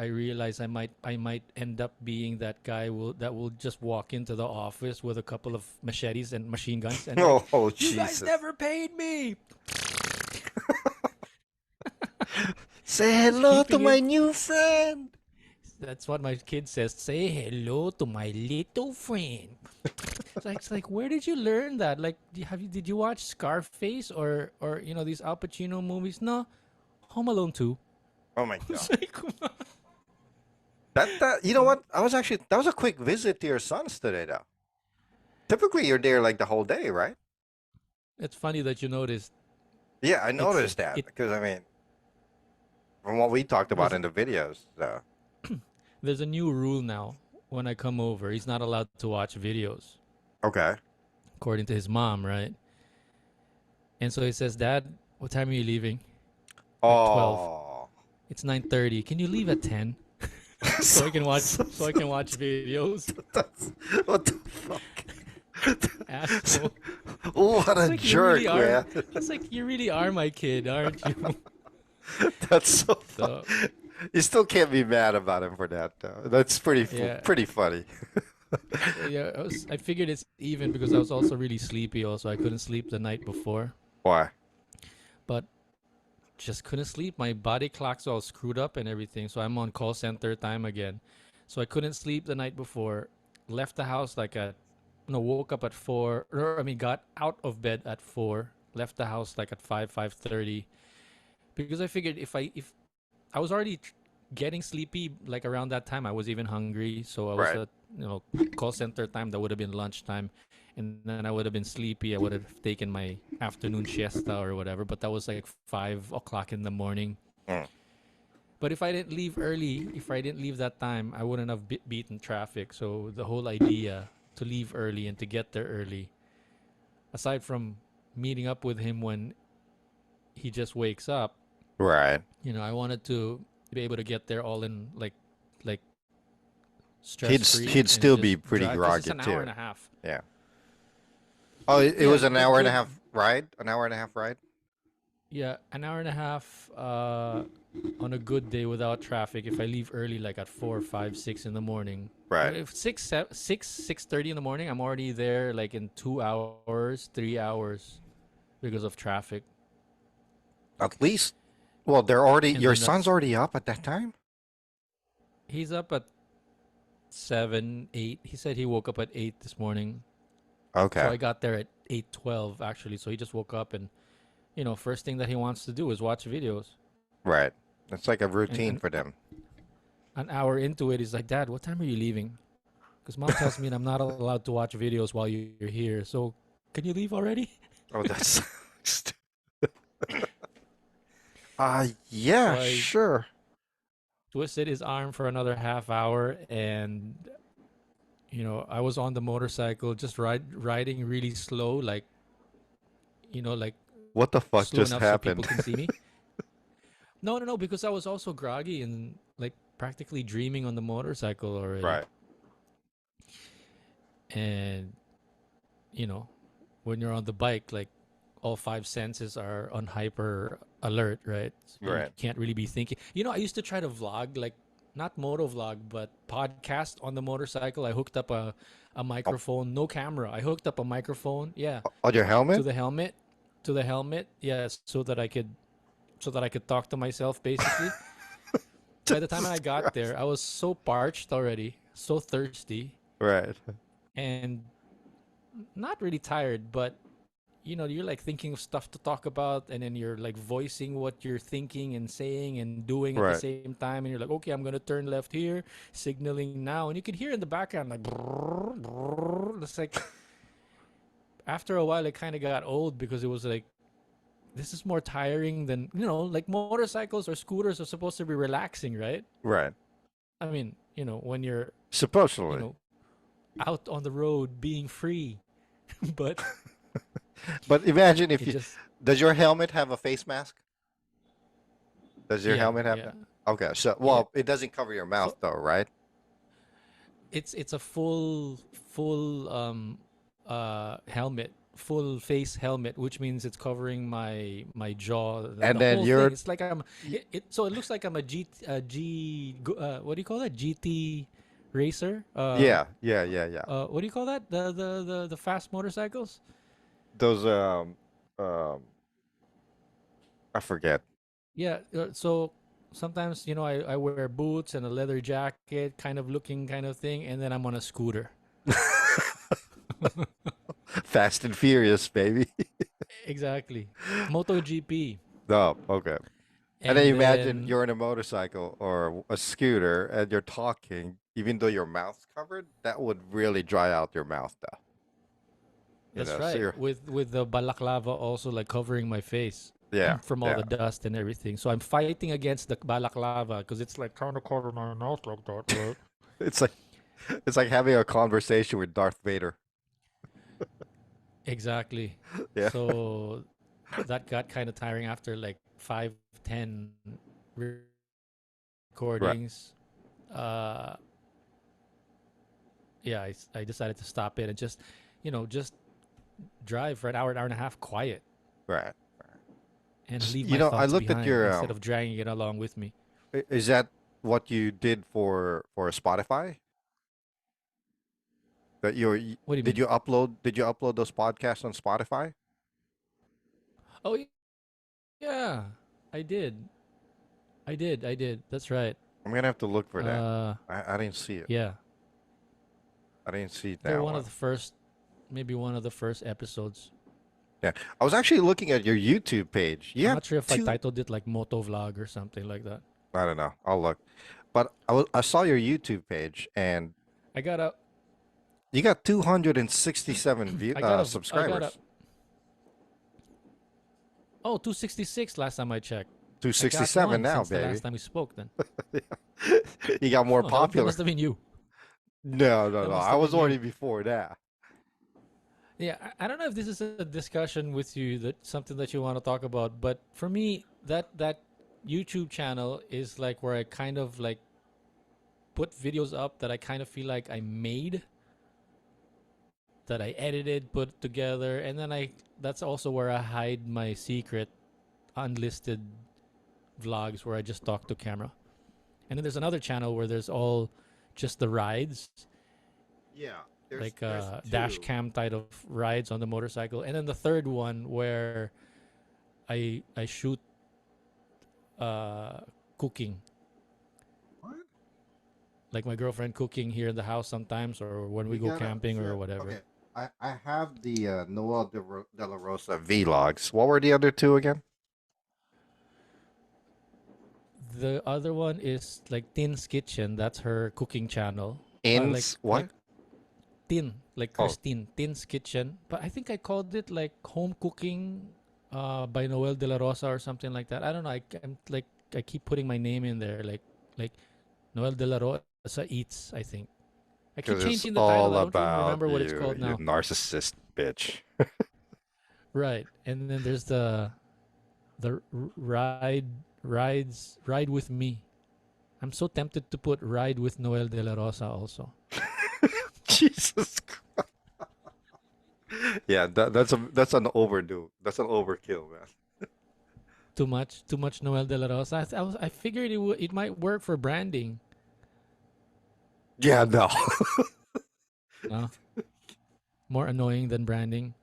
[SPEAKER 2] realize I might end up being that guy that will just walk into the office with a couple of machetes and machine guns and like,
[SPEAKER 1] Oh,
[SPEAKER 2] you guys
[SPEAKER 1] Jesus!
[SPEAKER 2] never paid me.
[SPEAKER 1] Say
[SPEAKER 2] Just
[SPEAKER 1] hello to
[SPEAKER 2] keeping it.
[SPEAKER 1] my new friend.
[SPEAKER 2] That's what my kid says. Say hello to my little friend. It's like where did you learn that? Like, did you watch Scarface or you know these Al Pacino movies? No, Home Alone 2.
[SPEAKER 1] Oh my
[SPEAKER 2] It's
[SPEAKER 1] god.
[SPEAKER 2] like,
[SPEAKER 1] That you know what? I was actually that was a quick visit to your son's today, though. Typically, you're there like the whole day, right?
[SPEAKER 2] it's funny that you noticed.
[SPEAKER 1] Yeah, I
[SPEAKER 2] It's
[SPEAKER 1] noticed that
[SPEAKER 2] it.
[SPEAKER 1] because I mean, from what we talked about
[SPEAKER 2] There's
[SPEAKER 1] in the videos.
[SPEAKER 2] there's a new rule now. When I come over, he's not allowed to watch videos,
[SPEAKER 1] Okay.
[SPEAKER 2] according to his mom, right? And so he says, "Dad, what time are you leaving?" Like 12.
[SPEAKER 1] Oh.
[SPEAKER 2] It's 9:30. Can you leave at 10 so
[SPEAKER 1] so,
[SPEAKER 2] I can watch
[SPEAKER 1] so,
[SPEAKER 2] so I can watch videos?
[SPEAKER 1] that's, what the fuck?
[SPEAKER 2] Asshole.
[SPEAKER 1] What
[SPEAKER 2] It's
[SPEAKER 1] a
[SPEAKER 2] like you really
[SPEAKER 1] jerk,
[SPEAKER 2] are.
[SPEAKER 1] man.
[SPEAKER 2] It's like you really are my kid, aren't you?
[SPEAKER 1] That's so fun.
[SPEAKER 2] So
[SPEAKER 1] You still can't be mad about him for that, though. That's
[SPEAKER 2] yeah,
[SPEAKER 1] pretty funny.
[SPEAKER 2] yeah. I figured it's even because I was also really sleepy. Also, I couldn't sleep the night before,
[SPEAKER 1] Why?
[SPEAKER 2] but just couldn't sleep. My body clock's all screwed up and everything. So I'm on call center time again. So I couldn't sleep the night before. Left the house like at no, woke up at 4 or I mean got out of bed at 4. Left the house like at 5:30 because I figured if I was already getting sleepy like around that time. I was even hungry, so I was
[SPEAKER 1] Right.
[SPEAKER 2] at call center time. That would have been lunchtime, and then I would have been sleepy. I would have taken my afternoon siesta or whatever. But that was like 5 o'clock in the morning.
[SPEAKER 1] Mm.
[SPEAKER 2] But if I didn't leave early, if I didn't leave that time, I wouldn't have beaten traffic. So the whole idea to leave early and to get there early, aside from meeting up with him when he just wakes up,
[SPEAKER 1] Right.
[SPEAKER 2] I wanted to be able to get there all in like stress free
[SPEAKER 1] He'd
[SPEAKER 2] and
[SPEAKER 1] still be
[SPEAKER 2] just
[SPEAKER 1] pretty
[SPEAKER 2] drive because it's
[SPEAKER 1] groggy
[SPEAKER 2] an hour
[SPEAKER 1] too.
[SPEAKER 2] and a half.
[SPEAKER 1] Yeah. Oh, it
[SPEAKER 2] Yeah,
[SPEAKER 1] was an
[SPEAKER 2] the
[SPEAKER 1] hour and a
[SPEAKER 2] good.
[SPEAKER 1] half ride. An hour and a half ride.
[SPEAKER 2] Yeah, an hour and a half on a good day without traffic. If I leave early, like at 4, 5, 6 in the morning.
[SPEAKER 1] Right.
[SPEAKER 2] If 6:30 in the morning, I'm already there like in 2 hours, 3 hours because of traffic.
[SPEAKER 1] At least. Well, they're already.
[SPEAKER 2] And
[SPEAKER 1] Your
[SPEAKER 2] then
[SPEAKER 1] son's
[SPEAKER 2] that's
[SPEAKER 1] already up at that time.
[SPEAKER 2] he's up at 7, 8. He said he woke up at 8 this morning. So
[SPEAKER 1] Okay.
[SPEAKER 2] I got there at 8:12 actually. So he just woke up and first thing that he wants to do is watch videos.
[SPEAKER 1] Right. It's like a
[SPEAKER 2] And
[SPEAKER 1] routine for them.
[SPEAKER 2] an hour into it, he's like, "Dad, what time are you leaving?" Because mom tells me I'm not allowed to watch videos while you're here. So can you leave already?
[SPEAKER 1] Oh, that's.
[SPEAKER 2] So
[SPEAKER 1] Yeah,
[SPEAKER 2] I
[SPEAKER 1] sure.
[SPEAKER 2] twisted his arm for another half hour, and I was on the motorcycle just riding really slow, like
[SPEAKER 1] What the fuck
[SPEAKER 2] slow
[SPEAKER 1] just
[SPEAKER 2] enough so people
[SPEAKER 1] happened?
[SPEAKER 2] can see me. No, no, no, because I was also groggy and like practically dreaming on the motorcycle already.
[SPEAKER 1] Right.
[SPEAKER 2] and you know, when you're on the bike, like all five senses are on hyper alert, right? So you
[SPEAKER 1] Right.
[SPEAKER 2] can't really be thinking. You know, I used to try to vlog, like not moto vlog, but podcast on the motorcycle. I hooked up a
[SPEAKER 1] Oh,
[SPEAKER 2] microphone, no camera. I hooked up a microphone, yeah,
[SPEAKER 1] on your
[SPEAKER 2] to
[SPEAKER 1] helmet?
[SPEAKER 2] the helmet, yeah, so that I could talk to myself basically. By the time
[SPEAKER 1] Jesus
[SPEAKER 2] I got
[SPEAKER 1] Christ.
[SPEAKER 2] there, I was so parched already, so thirsty,
[SPEAKER 1] Right.
[SPEAKER 2] and not really tired, but you know, you're like thinking of stuff to talk about, and then you're like voicing what you're thinking and saying and doing at the
[SPEAKER 1] Right.
[SPEAKER 2] same time, and you're like, okay, I'm gonna turn left here, signaling now, and you can hear in the background like brrr, brrr. It's like after a while it kind of got old because it was like this is more tiring than, you know, like motorcycles or scooters are supposed to be relaxing, right?
[SPEAKER 1] Right.
[SPEAKER 2] I mean, you know, when you're, you
[SPEAKER 1] Supposedly.
[SPEAKER 2] know, out on the road being free, but
[SPEAKER 1] But imagine if
[SPEAKER 2] it
[SPEAKER 1] you
[SPEAKER 2] just,
[SPEAKER 1] does your helmet have a face mask? Does your
[SPEAKER 2] yeah,
[SPEAKER 1] helmet have
[SPEAKER 2] yeah,
[SPEAKER 1] that? Okay, so
[SPEAKER 2] yeah.
[SPEAKER 1] well, it doesn't cover your mouth
[SPEAKER 2] So
[SPEAKER 1] though, right?
[SPEAKER 2] it's a full helmet, full face helmet, which means it's covering my jaw,
[SPEAKER 1] And
[SPEAKER 2] the
[SPEAKER 1] then
[SPEAKER 2] whole thing.
[SPEAKER 1] you're
[SPEAKER 2] It's like it so it looks like I'm a what do you call that, GT racer,
[SPEAKER 1] yeah, yeah, yeah, yeah.
[SPEAKER 2] what do you call that, the fast motorcycles.
[SPEAKER 1] Those um I forget.
[SPEAKER 2] Yeah, so sometimes, you know, I wear boots and a leather jacket kind of looking kind of thing, and then I'm on a scooter.
[SPEAKER 1] Fast and Furious, baby.
[SPEAKER 2] Exactly. MotoGP.
[SPEAKER 1] No, okay. And then
[SPEAKER 2] And
[SPEAKER 1] imagine
[SPEAKER 2] then
[SPEAKER 1] you're in a motorcycle or a scooter and you're talking, even though your mouth's covered, that would really dry out your mouth though. You
[SPEAKER 2] that's
[SPEAKER 1] know, so
[SPEAKER 2] right.
[SPEAKER 1] you're
[SPEAKER 2] With the balaclava also like covering my face
[SPEAKER 1] yeah,
[SPEAKER 2] from all
[SPEAKER 1] yeah.
[SPEAKER 2] the dust and everything. So I'm fighting against the balaclava because it's like trying to cover my mouth like that, right?
[SPEAKER 1] It's like it's like having a conversation with Darth Vader.
[SPEAKER 2] Exactly.
[SPEAKER 1] Yeah,
[SPEAKER 2] So that got kind of tiring after like 5, 10
[SPEAKER 1] right.
[SPEAKER 2] recordings. Uh, yeah, I decided to stop it and just, you know, just drive for an hour and a half quiet
[SPEAKER 1] Right.
[SPEAKER 2] and leave
[SPEAKER 1] You
[SPEAKER 2] my
[SPEAKER 1] know, I
[SPEAKER 2] thoughts
[SPEAKER 1] looked at
[SPEAKER 2] behind
[SPEAKER 1] your
[SPEAKER 2] instead of dragging it along with me.
[SPEAKER 1] is that what you did for Spotify? That
[SPEAKER 2] What do you mean?
[SPEAKER 1] did you upload those podcasts on Spotify?
[SPEAKER 2] Oh, yeah, I did. I did. That's right.
[SPEAKER 1] I'm gonna have to look for that.
[SPEAKER 2] Uh,
[SPEAKER 1] I didn't see it.
[SPEAKER 2] yeah.
[SPEAKER 1] I didn't see
[SPEAKER 2] They're
[SPEAKER 1] that
[SPEAKER 2] one of
[SPEAKER 1] one.
[SPEAKER 2] the first, maybe one of the first episodes.
[SPEAKER 1] Yeah, I was actually looking at your YouTube page. You
[SPEAKER 2] I'm
[SPEAKER 1] have
[SPEAKER 2] not sure if I
[SPEAKER 1] two.
[SPEAKER 2] titled it like Moto Vlog or something like that.
[SPEAKER 1] I don't know. I'll look. But I saw your YouTube page and
[SPEAKER 2] I got a,
[SPEAKER 1] you got 267
[SPEAKER 2] I got a,
[SPEAKER 1] subscribers.
[SPEAKER 2] oh, 266 last time I checked. I got
[SPEAKER 1] 267
[SPEAKER 2] one
[SPEAKER 1] now,
[SPEAKER 2] since the
[SPEAKER 1] baby.
[SPEAKER 2] last time we spoke then.
[SPEAKER 1] You got more
[SPEAKER 2] Oh, that
[SPEAKER 1] popular.
[SPEAKER 2] must have been you.
[SPEAKER 1] No, no,
[SPEAKER 2] That
[SPEAKER 1] no.
[SPEAKER 2] must
[SPEAKER 1] I
[SPEAKER 2] have
[SPEAKER 1] was
[SPEAKER 2] been you.
[SPEAKER 1] already before that.
[SPEAKER 2] Yeah, I don't know if this is a discussion with you, that something that you want to talk about, but for me, that YouTube channel is like where I kind of like put videos up that I kind of feel like I made, that I edited, put together, and then I that's also where I hide my secret unlisted vlogs where I just talk to camera. And then there's another channel where there's all just the rides,
[SPEAKER 1] Yeah,
[SPEAKER 2] like
[SPEAKER 1] there's
[SPEAKER 2] dash
[SPEAKER 1] two.
[SPEAKER 2] cam type of rides on the motorcycle. And then the third one where I shoot uh cooking,
[SPEAKER 1] What?
[SPEAKER 2] like my girlfriend cooking here in the house sometimes, or when we
[SPEAKER 1] We
[SPEAKER 2] go
[SPEAKER 1] gotta
[SPEAKER 2] camping or
[SPEAKER 1] share.
[SPEAKER 2] whatever.
[SPEAKER 1] Okay, I have the Noel de la Rosa vlogs. What were the other two again?
[SPEAKER 2] The other one is like Tin's Kitchen. That's her cooking channel. Like
[SPEAKER 1] Ins what?
[SPEAKER 2] Tin, like
[SPEAKER 1] Oh,
[SPEAKER 2] Christine, Tin's Kitchen. But I think I called it like Home Cooking by Noel de la Rosa or something like that. I don't know. I'm like, I keep putting my name in there, like Noel de la Rosa Eats, I think. I keep
[SPEAKER 1] because it's
[SPEAKER 2] changing the title.
[SPEAKER 1] all
[SPEAKER 2] I don't even
[SPEAKER 1] about
[SPEAKER 2] remember what it's
[SPEAKER 1] you,
[SPEAKER 2] called
[SPEAKER 1] you
[SPEAKER 2] now.
[SPEAKER 1] narcissist bitch.
[SPEAKER 2] Right. And then there's the ride with me. I'm so tempted to put ride with Noel de la Rosa also.
[SPEAKER 1] Jesus Christ. Yeah, that's an overdo. That's an overkill, man.
[SPEAKER 2] Too much Noel De La Rosa. I figured it might work for branding.
[SPEAKER 1] Yeah, no.
[SPEAKER 2] No, more annoying than branding.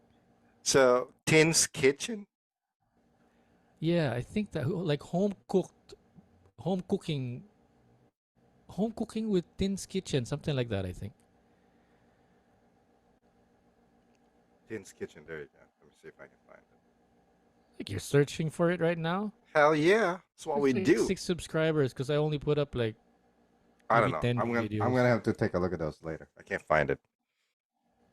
[SPEAKER 1] So, Tin's Kitchen?
[SPEAKER 2] Yeah, I think that like home cooking, home cooking with Tin's Kitchen, something like that. I think.
[SPEAKER 1] Tin's Kitchen, there you go. Let me see if I can find it.
[SPEAKER 2] Like you're searching for it right now.
[SPEAKER 1] Hell yeah. That's what
[SPEAKER 2] It's
[SPEAKER 1] we
[SPEAKER 2] like
[SPEAKER 1] do.
[SPEAKER 2] 6 subscribers because I only put up like
[SPEAKER 1] I don't
[SPEAKER 2] maybe
[SPEAKER 1] know.
[SPEAKER 2] 10
[SPEAKER 1] I'm
[SPEAKER 2] videos.
[SPEAKER 1] gonna have to take a look at those later. I can't find it.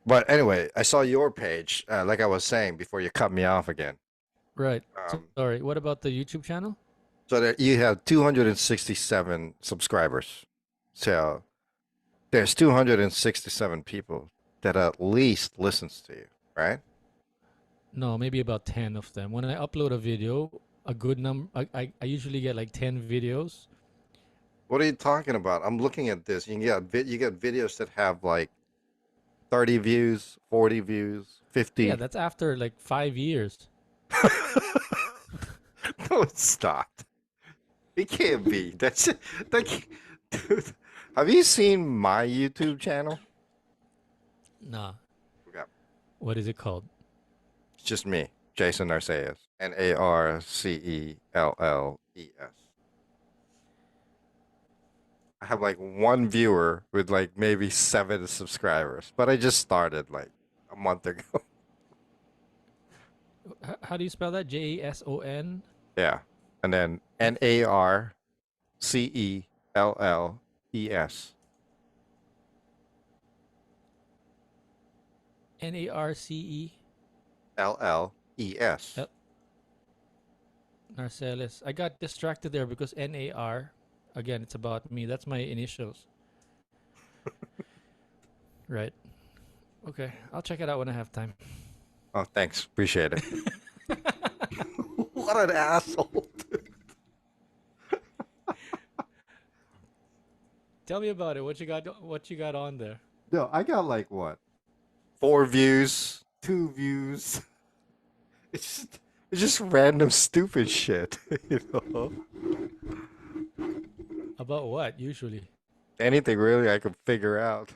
[SPEAKER 1] But anyway, I saw your page, like I was saying before you cut me off again.
[SPEAKER 2] Right. So,
[SPEAKER 1] Um,
[SPEAKER 2] sorry. What about the YouTube channel?
[SPEAKER 1] so that you have 267 subscribers. So there's 267 people that at least listens to you, right?
[SPEAKER 2] No, maybe about 10 of them. When I upload a video, a good number, I usually get like 10 videos.
[SPEAKER 1] What are you talking about? I'm looking at this. You get videos that have like 30 views, 40 views,
[SPEAKER 2] Yeah,
[SPEAKER 1] 50.
[SPEAKER 2] that's after like 5 years.
[SPEAKER 1] No, it's not. It can't be. Dude. Have you seen my YouTube channel?
[SPEAKER 2] Nah.
[SPEAKER 1] Okay.
[SPEAKER 2] What is it called?
[SPEAKER 1] It's just me, Jason Narceus, Narcelles. I have like one viewer with like maybe 7 subscribers, but I just started like a month ago.
[SPEAKER 2] How do you spell that? Jason?
[SPEAKER 1] Yeah. And then Narcelles.
[SPEAKER 2] Narce.
[SPEAKER 1] LLES.
[SPEAKER 2] Narcellus. I got distracted there because NAR. Again, it's about me. That's my initials. Right. Okay. I'll check it out when I have time.
[SPEAKER 1] Oh, thanks. Appreciate it. What an asshole.
[SPEAKER 2] Tell me about it. What you got? What you got on there?
[SPEAKER 1] No, I got like what? 4 views, 2 views. It's just random stupid shit, you know.
[SPEAKER 2] About what? Usually.
[SPEAKER 1] Anything really I could figure out.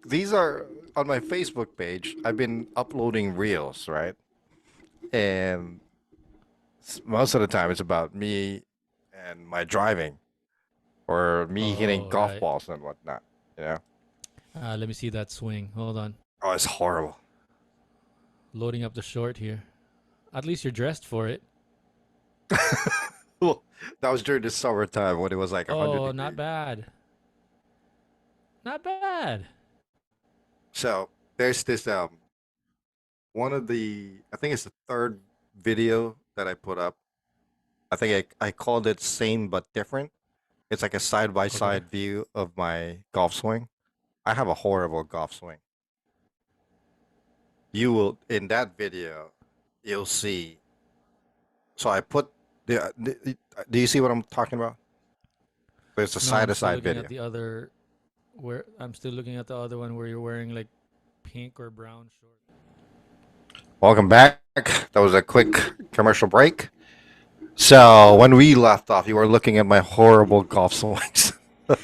[SPEAKER 1] These are on my Facebook page. I've been uploading reels, right? And most of the time it's about me and my driving or me hitting
[SPEAKER 2] Oh,
[SPEAKER 1] golf
[SPEAKER 2] right.
[SPEAKER 1] balls and whatnot, you know?
[SPEAKER 2] Let me see that swing. Hold on.
[SPEAKER 1] Oh, it's horrible.
[SPEAKER 2] Loading up the short here. At least you're dressed for it.
[SPEAKER 1] Well, that was during the summertime when it was like 100
[SPEAKER 2] Oh, not
[SPEAKER 1] degrees.
[SPEAKER 2] bad. Not bad.
[SPEAKER 1] So there's this one of the I think it's the third video that I put up. I think I called it same but different. It's like a side by
[SPEAKER 2] Okay.
[SPEAKER 1] side view of my golf swing. I have a horrible golf swing. You will in that video, you'll see. So I put do you see what I'm talking about? There's a
[SPEAKER 2] No,
[SPEAKER 1] side
[SPEAKER 2] I'm
[SPEAKER 1] to
[SPEAKER 2] still
[SPEAKER 1] side
[SPEAKER 2] looking at
[SPEAKER 1] video.
[SPEAKER 2] the other. Where I'm still looking at the other one where you're wearing like pink or brown shorts.
[SPEAKER 1] Welcome back. That was a quick commercial break. So when we left off, you were looking at my horrible golf swings.
[SPEAKER 2] That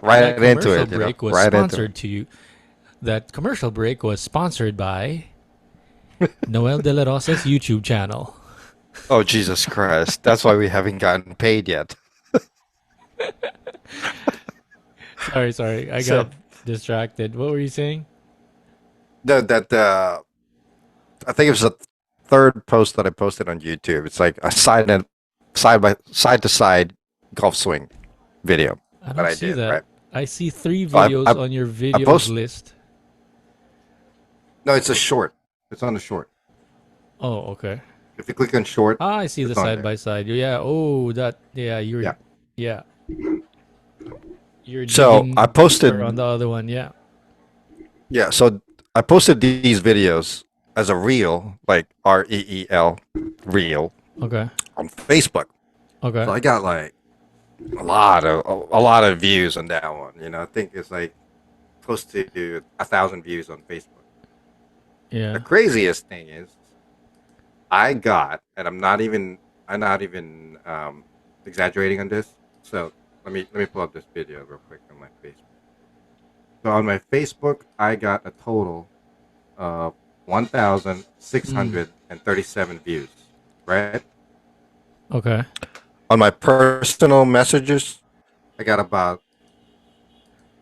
[SPEAKER 1] Right into
[SPEAKER 2] commercial
[SPEAKER 1] it, you know.
[SPEAKER 2] break was
[SPEAKER 1] Right into it.
[SPEAKER 2] sponsored to you. That commercial break was sponsored by Noel De La Rosa's YouTube channel.
[SPEAKER 1] Oh Jesus Christ! That's why we haven't gotten paid yet.
[SPEAKER 2] Sorry, I got
[SPEAKER 1] So
[SPEAKER 2] distracted. What were you saying?
[SPEAKER 1] that I think it was the third post that I posted on YouTube. It's like a side to side golf swing video
[SPEAKER 2] I
[SPEAKER 1] that
[SPEAKER 2] don't
[SPEAKER 1] I
[SPEAKER 2] see
[SPEAKER 1] did.
[SPEAKER 2] that.
[SPEAKER 1] Right.
[SPEAKER 2] I see 3
[SPEAKER 1] So
[SPEAKER 2] videos on your
[SPEAKER 1] I
[SPEAKER 2] videos
[SPEAKER 1] post.
[SPEAKER 2] list.
[SPEAKER 1] No, it's a short. It's on the short.
[SPEAKER 2] Oh, okay.
[SPEAKER 1] If you click on short,
[SPEAKER 2] Ah, I see the
[SPEAKER 1] it's on
[SPEAKER 2] side
[SPEAKER 1] there.
[SPEAKER 2] by side. Yeah. Oh, that. Yeah,
[SPEAKER 1] Yeah.
[SPEAKER 2] Yeah, you're
[SPEAKER 1] So I
[SPEAKER 2] digging deeper on
[SPEAKER 1] posted.
[SPEAKER 2] the other one. Yeah.
[SPEAKER 1] Yeah. So I posted these videos as a reel, like REEL, reel,
[SPEAKER 2] Okay.
[SPEAKER 1] on Facebook.
[SPEAKER 2] Okay.
[SPEAKER 1] So I got like a lot of views on that one. You know, I think it's like close to 1,000 views on Facebook. The
[SPEAKER 2] Yeah.
[SPEAKER 1] craziest thing is, I got, and I'm not even exaggerating on this. So let me pull up this video real quick on my Facebook. So on my Facebook, I got a total of
[SPEAKER 2] Mm.
[SPEAKER 1] 1,637 views. Right.
[SPEAKER 2] Okay.
[SPEAKER 1] On my personal messages, I got about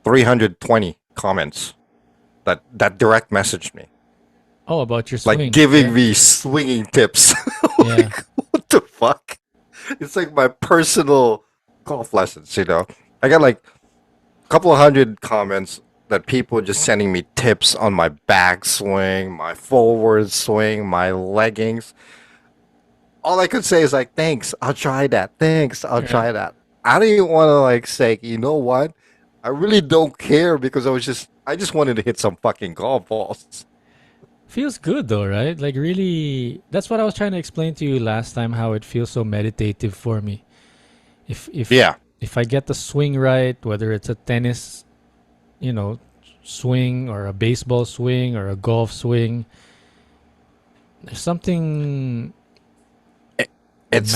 [SPEAKER 1] 320 comments that direct messaged me,
[SPEAKER 2] Oh, about your
[SPEAKER 1] like
[SPEAKER 2] swing.
[SPEAKER 1] giving
[SPEAKER 2] Yeah.
[SPEAKER 1] me swinging tips.
[SPEAKER 2] Yeah.
[SPEAKER 1] Like, what the fuck? It's like my personal golf lessons, you know. I got like a couple of hundred comments that people just sending me tips on my back swing, my forward swing, my leggings. All I could say is like, thanks, I'll try that. Thanks, I'll
[SPEAKER 2] Yeah.
[SPEAKER 1] try that. I didn't even want to like say, you know what? I really don't care because I just wanted to hit some fucking golf balls.
[SPEAKER 2] Feels good though, right? Like really, that's what I was trying to explain to you last time. How it feels so meditative for me. If if
[SPEAKER 1] Yeah,
[SPEAKER 2] if I get the swing right, whether it's a tennis, you know, swing or a baseball swing or a golf swing, there's something
[SPEAKER 1] it,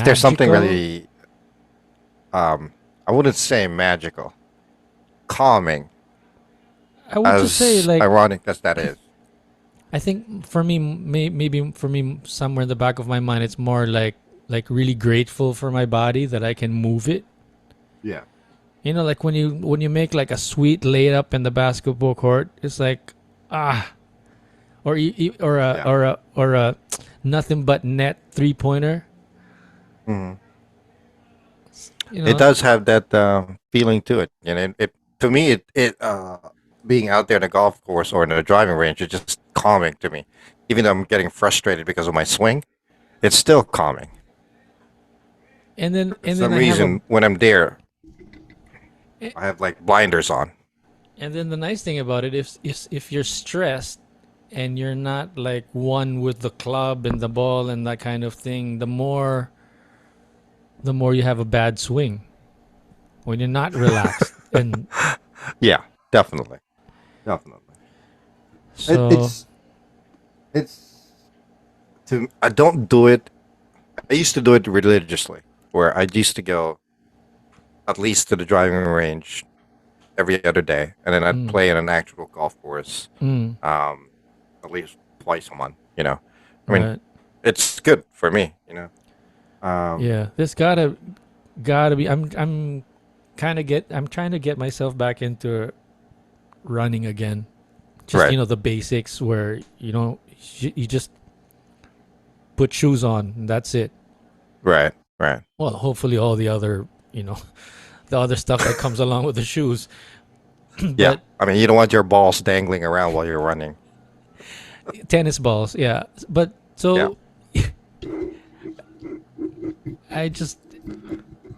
[SPEAKER 1] there's something
[SPEAKER 2] magical.
[SPEAKER 1] really um I wouldn't say magical, calming,
[SPEAKER 2] I would just say
[SPEAKER 1] as
[SPEAKER 2] like
[SPEAKER 1] ironic as that is.
[SPEAKER 2] I think for me, maybe for me, somewhere in the back of my mind, it's more like really grateful for my body that I can move it.
[SPEAKER 1] Yeah,
[SPEAKER 2] You know, like when you make like a sweet layup in the basketball court, it's like ah, or a
[SPEAKER 1] yeah.
[SPEAKER 2] or a nothing but net 3-pointer.
[SPEAKER 1] Hmm.
[SPEAKER 2] You
[SPEAKER 1] It
[SPEAKER 2] know,
[SPEAKER 1] does have that feeling to it. You know, to me it being out there in a golf course or in a driving range is just calming to me. Even though I'm getting frustrated because of my swing, it's still calming. For
[SPEAKER 2] and then
[SPEAKER 1] some
[SPEAKER 2] I have a
[SPEAKER 1] reason, when I'm there,
[SPEAKER 2] eh,
[SPEAKER 1] I have like blinders on.
[SPEAKER 2] and then the nice thing about it if you're stressed and you're not like one with the club and the ball and that kind of thing, the more you have a bad swing when you're not relaxed. And
[SPEAKER 1] Yeah, definitely, definitely. It,
[SPEAKER 2] so,
[SPEAKER 1] it's it's I don't do it. I used to do it religiously, where I used to go at least to the driving range every other day, and then I'd
[SPEAKER 2] mm,
[SPEAKER 1] play in an actual golf course,
[SPEAKER 2] mm,
[SPEAKER 1] um, at least twice a month. You know, I mean,
[SPEAKER 2] right,
[SPEAKER 1] it's good for me. You know, um,
[SPEAKER 2] yeah, this gotta be. I'm trying to get myself back into running again. Just
[SPEAKER 1] right,
[SPEAKER 2] the basics where you just put shoes on and that's it.
[SPEAKER 1] right, right.
[SPEAKER 2] Well, hopefully all the other the other stuff that comes along with the shoes.
[SPEAKER 1] Yeah,
[SPEAKER 2] But
[SPEAKER 1] I mean, you don't want your balls dangling around while you're running.
[SPEAKER 2] tennis balls, yeah. But
[SPEAKER 1] Yeah.
[SPEAKER 2] so I just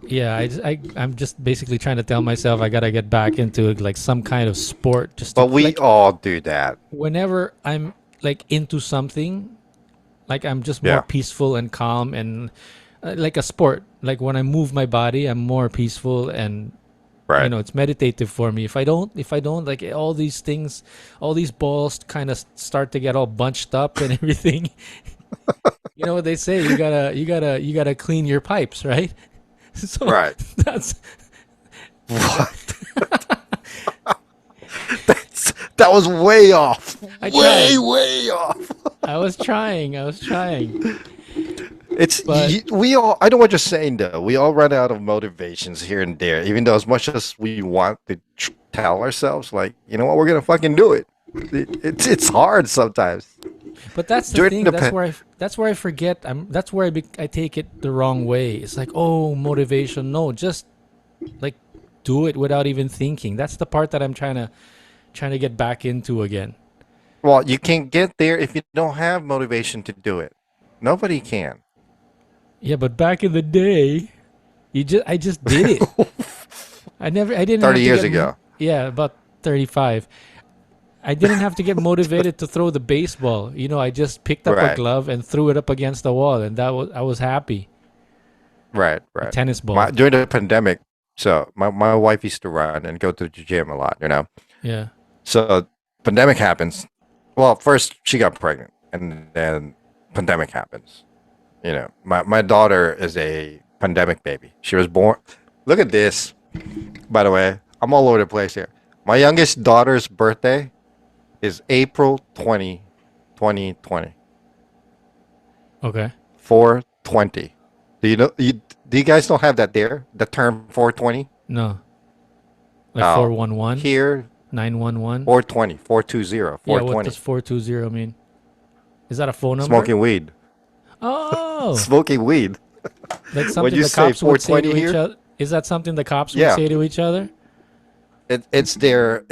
[SPEAKER 2] yeah, I'm just basically trying to tell myself I gotta get back into like some kind of sport just to
[SPEAKER 1] But we
[SPEAKER 2] like
[SPEAKER 1] all do that.
[SPEAKER 2] whenever I'm like into something, like I'm just more
[SPEAKER 1] Yeah.
[SPEAKER 2] peaceful and calm and like a sport. Like when I move my body, I'm more peaceful and
[SPEAKER 1] Right.
[SPEAKER 2] it's meditative for me. If I don't like all these things, all these balls kind of start to get all bunched up and everything. You know what they say? You gotta clean your pipes, right? So
[SPEAKER 1] Right.
[SPEAKER 2] that's
[SPEAKER 1] What? That was way off.
[SPEAKER 2] I
[SPEAKER 1] Way,
[SPEAKER 2] tried.
[SPEAKER 1] way off.
[SPEAKER 2] I was trying.
[SPEAKER 1] It's
[SPEAKER 2] But
[SPEAKER 1] we all. I know what you're saying though. We all run out of motivations here and there. Even though as much as we want to tell ourselves, like, you know what, we're gonna fucking do it. It's hard sometimes.
[SPEAKER 2] but that's the
[SPEAKER 1] During
[SPEAKER 2] thing.
[SPEAKER 1] the
[SPEAKER 2] That's where I forget. That's where I take it the wrong way. It's like, oh, motivation. No, just like do it without even thinking. That's the part that I'm trying to get back into again.
[SPEAKER 1] well, you can't get there if you don't have motivation to do it. Nobody can.
[SPEAKER 2] Yeah, but back in the day, I just did it. I didn't
[SPEAKER 1] 30
[SPEAKER 2] have to
[SPEAKER 1] years
[SPEAKER 2] get
[SPEAKER 1] ago.
[SPEAKER 2] yeah, about 35. I didn't have to get motivated to throw the baseball. I just picked up a
[SPEAKER 1] Right.
[SPEAKER 2] glove and threw it up against the wall, and I was happy.
[SPEAKER 1] Right.
[SPEAKER 2] A
[SPEAKER 1] Right.
[SPEAKER 2] tennis ball.
[SPEAKER 1] During the pandemic, so my wife used to run and go to the gym a lot. You know,
[SPEAKER 2] Yeah.
[SPEAKER 1] so pandemic happens. Well, first she got pregnant, and then pandemic happens. My daughter is a pandemic baby. She was born. Look at this. By the way, I'm all over the place here. My youngest daughter's birthday is April 20, 2020.
[SPEAKER 2] Okay.
[SPEAKER 1] 420. Do you guys don't have that there? The term 420?
[SPEAKER 2] No. Like
[SPEAKER 1] Oh,
[SPEAKER 2] 411,
[SPEAKER 1] here
[SPEAKER 2] 911.
[SPEAKER 1] 420, 420,
[SPEAKER 2] Yeah, what
[SPEAKER 1] 420.
[SPEAKER 2] does 420 mean? Is that a phone number?
[SPEAKER 1] Smoking weed.
[SPEAKER 2] Oh,
[SPEAKER 1] Smoking weed.
[SPEAKER 2] like
[SPEAKER 1] When
[SPEAKER 2] something
[SPEAKER 1] you
[SPEAKER 2] the
[SPEAKER 1] say
[SPEAKER 2] cops would say
[SPEAKER 1] 420
[SPEAKER 2] to each
[SPEAKER 1] here,
[SPEAKER 2] other? Is that something the cops would
[SPEAKER 1] yeah,
[SPEAKER 2] say to each other?
[SPEAKER 1] it's their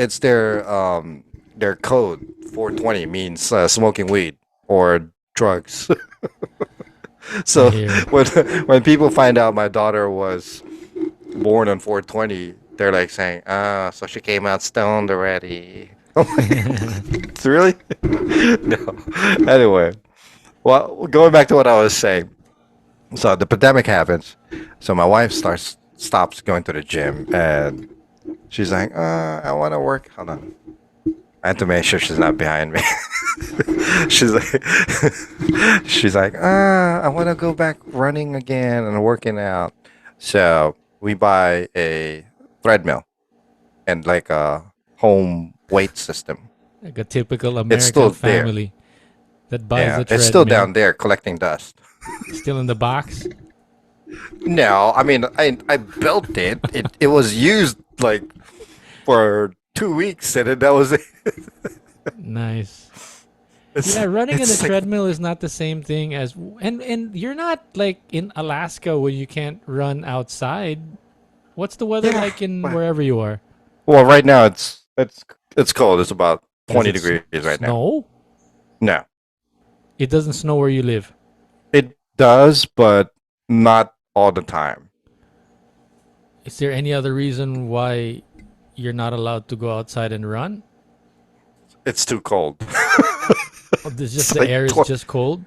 [SPEAKER 1] code. 420 means smoking weed or drugs.
[SPEAKER 2] I
[SPEAKER 1] So
[SPEAKER 2] hear.
[SPEAKER 1] when when people find out my daughter was born on 420, they're like saying, "Ah, so she came out stoned already." I'm like, it's really? No. Anyway, well, going back to what I was saying. So the pandemic happens. So my wife stops going to the gym, and she's like, I want to work. Hold on. I have to make sure she's not behind me. she's like, she's like, I want to go back running again and working out. So we buy a treadmill and like a home weight system.
[SPEAKER 2] Like a typical
[SPEAKER 1] It's still
[SPEAKER 2] American
[SPEAKER 1] there.
[SPEAKER 2] family that buys
[SPEAKER 1] Yeah,
[SPEAKER 2] a
[SPEAKER 1] it's still
[SPEAKER 2] treadmill.
[SPEAKER 1] down there collecting dust.
[SPEAKER 2] Still in the box.
[SPEAKER 1] No, I mean, I built it. It was used like for 2 weeks, and then that was it.
[SPEAKER 2] Nice.
[SPEAKER 1] It's
[SPEAKER 2] Yeah, running in a
[SPEAKER 1] it's like
[SPEAKER 2] treadmill is not the same thing as and you're not like in Alaska where you can't run outside. What's the weather
[SPEAKER 1] yeah.
[SPEAKER 2] like in
[SPEAKER 1] Well,
[SPEAKER 2] wherever you are?
[SPEAKER 1] well, right now it's cold. It's about
[SPEAKER 2] Does
[SPEAKER 1] 20
[SPEAKER 2] it
[SPEAKER 1] degrees right now.
[SPEAKER 2] snow?
[SPEAKER 1] No,
[SPEAKER 2] It doesn't snow where you live.
[SPEAKER 1] it does, but not all the time.
[SPEAKER 2] Is there any other reason why you're not allowed to go outside and run?
[SPEAKER 1] It's too cold.
[SPEAKER 2] Or there's just
[SPEAKER 1] It's
[SPEAKER 2] the
[SPEAKER 1] like
[SPEAKER 2] air is just cold?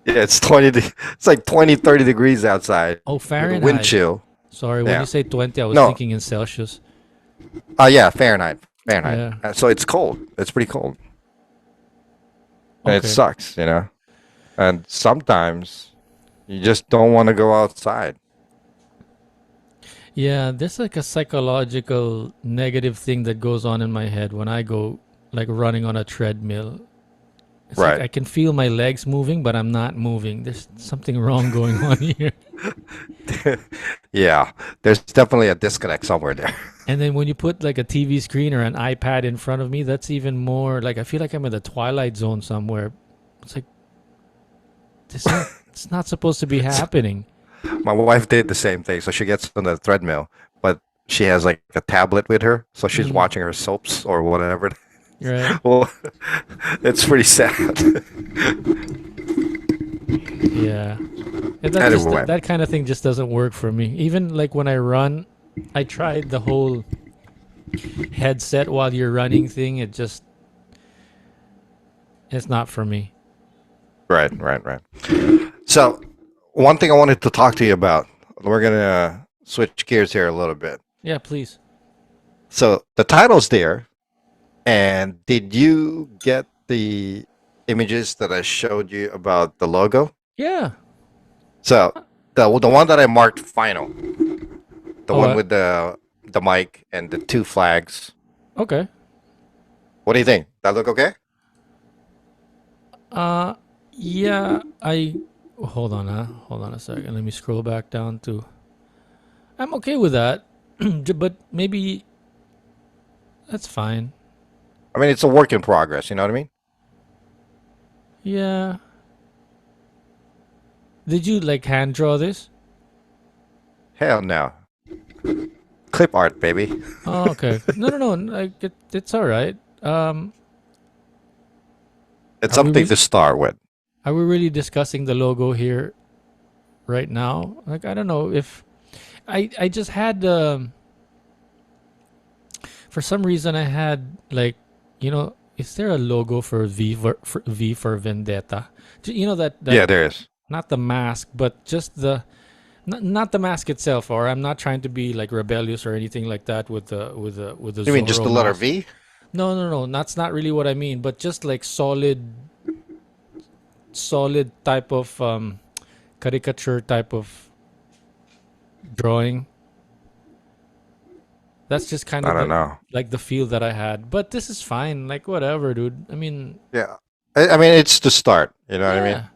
[SPEAKER 1] yeah, it's 20. It's like 20, 30 degrees outside
[SPEAKER 2] Oh,
[SPEAKER 1] with a wind
[SPEAKER 2] Fahrenheit.
[SPEAKER 1] chill.
[SPEAKER 2] Sorry, when
[SPEAKER 1] Yeah.
[SPEAKER 2] you say 20, I was
[SPEAKER 1] No.
[SPEAKER 2] thinking in Celsius.
[SPEAKER 1] Yeah, Fahrenheit. Fahrenheit.
[SPEAKER 2] Yeah.
[SPEAKER 1] So it's cold. It's pretty cold, and it
[SPEAKER 2] Okay.
[SPEAKER 1] sucks, you know. And sometimes you just don't want to go outside.
[SPEAKER 2] Yeah, there's like a psychological negative thing that goes on in my head when I go like running on a treadmill. It's like
[SPEAKER 1] Right.
[SPEAKER 2] I can feel my legs moving, but I'm not moving. There's something wrong going on here.
[SPEAKER 1] Yeah, there's definitely a disconnect somewhere there.
[SPEAKER 2] And then when you put like a TV screen or an iPad in front of me, that's even more like I feel like I'm in the twilight zone somewhere. It's like it's not supposed to be happening.
[SPEAKER 1] My wife did the same thing. So she gets on the treadmill, but she has like a tablet with her, so she's
[SPEAKER 2] Mm,
[SPEAKER 1] watching her soaps or whatever.
[SPEAKER 2] right?
[SPEAKER 1] Well, it's pretty sad.
[SPEAKER 2] Yeah. And
[SPEAKER 1] Anyway,
[SPEAKER 2] that kind of thing just doesn't work for me. Even like when I run, I tried the whole headset while you're running thing. It's not for me.
[SPEAKER 1] right. So one thing I wanted to talk to you about. We're gonna switch gears here a little bit.
[SPEAKER 2] Yeah, please.
[SPEAKER 1] So the title's there, and did you get the images that I showed you about the logo?
[SPEAKER 2] Yeah.
[SPEAKER 1] So the one that I marked final, the
[SPEAKER 2] Oh,
[SPEAKER 1] one with the mic and the two flags.
[SPEAKER 2] okay.
[SPEAKER 1] What do you think? That look okay?
[SPEAKER 2] Uh, yeah. I hold on. Hold on a second. Let me scroll back down to. I'm okay with that, but maybe that's fine.
[SPEAKER 1] I mean, it's a work in progress. You know what I mean?
[SPEAKER 2] Yeah. Did you like hand draw this?
[SPEAKER 1] Hell no. Clip art, baby.
[SPEAKER 2] Oh, okay. No. Like it's all right.
[SPEAKER 1] It's
[SPEAKER 2] Are we
[SPEAKER 1] something
[SPEAKER 2] really,
[SPEAKER 1] to start with.
[SPEAKER 2] are we really discussing the logo here right now? Like I don't know if I just had for some reason I had like is there a logo for V for Vendetta? You know that
[SPEAKER 1] Yeah, there is.
[SPEAKER 2] not the mask but just the not the mask itself, or I'm not trying to be like rebellious or anything like that with the
[SPEAKER 1] You mean just
[SPEAKER 2] Zorro
[SPEAKER 1] the letter
[SPEAKER 2] mask.
[SPEAKER 1] V?
[SPEAKER 2] No, no, no. That's not really what I mean. But just like solid type of caricature type of drawing. That's just kind
[SPEAKER 1] I
[SPEAKER 2] of
[SPEAKER 1] don't
[SPEAKER 2] the
[SPEAKER 1] know.
[SPEAKER 2] like the feel that I had. But this is fine. Like whatever, dude. I mean,
[SPEAKER 1] Yeah. I mean, it's the start. You know what I mean?
[SPEAKER 2] yeah,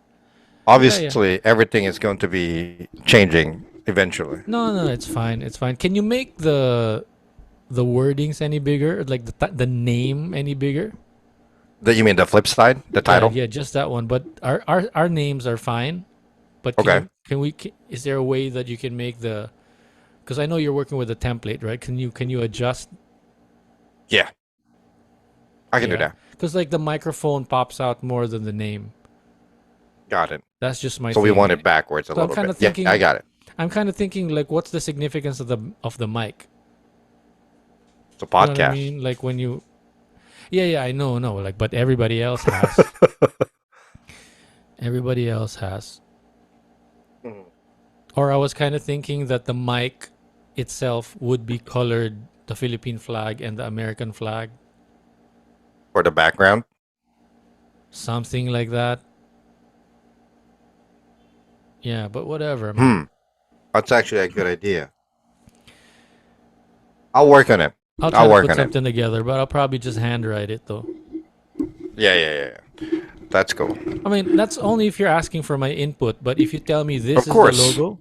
[SPEAKER 2] yeah, yeah.
[SPEAKER 1] Obviously, everything is going to be changing eventually.
[SPEAKER 2] No, no, it's fine. It's fine. Can you make the wordings any bigger? Like the name any bigger?
[SPEAKER 1] You mean the flip side, the
[SPEAKER 2] Yeah,
[SPEAKER 1] title?
[SPEAKER 2] yeah, just that one. But our names are fine. But
[SPEAKER 1] Okay.
[SPEAKER 2] is there a way that you can make the? Because I know you're working with a template, right? Can you adjust?
[SPEAKER 1] Yeah, I can do
[SPEAKER 2] Yeah,
[SPEAKER 1] that.
[SPEAKER 2] because like the microphone pops out more than the name.
[SPEAKER 1] Got it.
[SPEAKER 2] That's just my
[SPEAKER 1] So we want
[SPEAKER 2] thing.
[SPEAKER 1] it backwards a
[SPEAKER 2] So
[SPEAKER 1] little bit. Yeah, I got it.
[SPEAKER 2] I'm kind of thinking like, what's the significance of the mic?
[SPEAKER 1] It's a
[SPEAKER 2] You know what I
[SPEAKER 1] podcast.
[SPEAKER 2] mean? Like when you, yeah, yeah, I know, no, like, but everybody else has. Everybody else has.
[SPEAKER 1] Mhm.
[SPEAKER 2] Or I was kind of thinking that the mic itself would be colored the Philippine flag and the American flag,
[SPEAKER 1] For the background.
[SPEAKER 2] something like that. Yeah, but whatever, man.
[SPEAKER 1] Hmm. That's actually a good idea. I'll work on it.
[SPEAKER 2] I'll try
[SPEAKER 1] I'll
[SPEAKER 2] to
[SPEAKER 1] work
[SPEAKER 2] put
[SPEAKER 1] on it.
[SPEAKER 2] something together, but I'll probably just handwrite it though.
[SPEAKER 1] Yeah, yeah, yeah, yeah. That's cool.
[SPEAKER 2] I mean, that's only if you're asking for my input, but if you tell me this
[SPEAKER 1] Of
[SPEAKER 2] is the
[SPEAKER 1] course.
[SPEAKER 2] logo,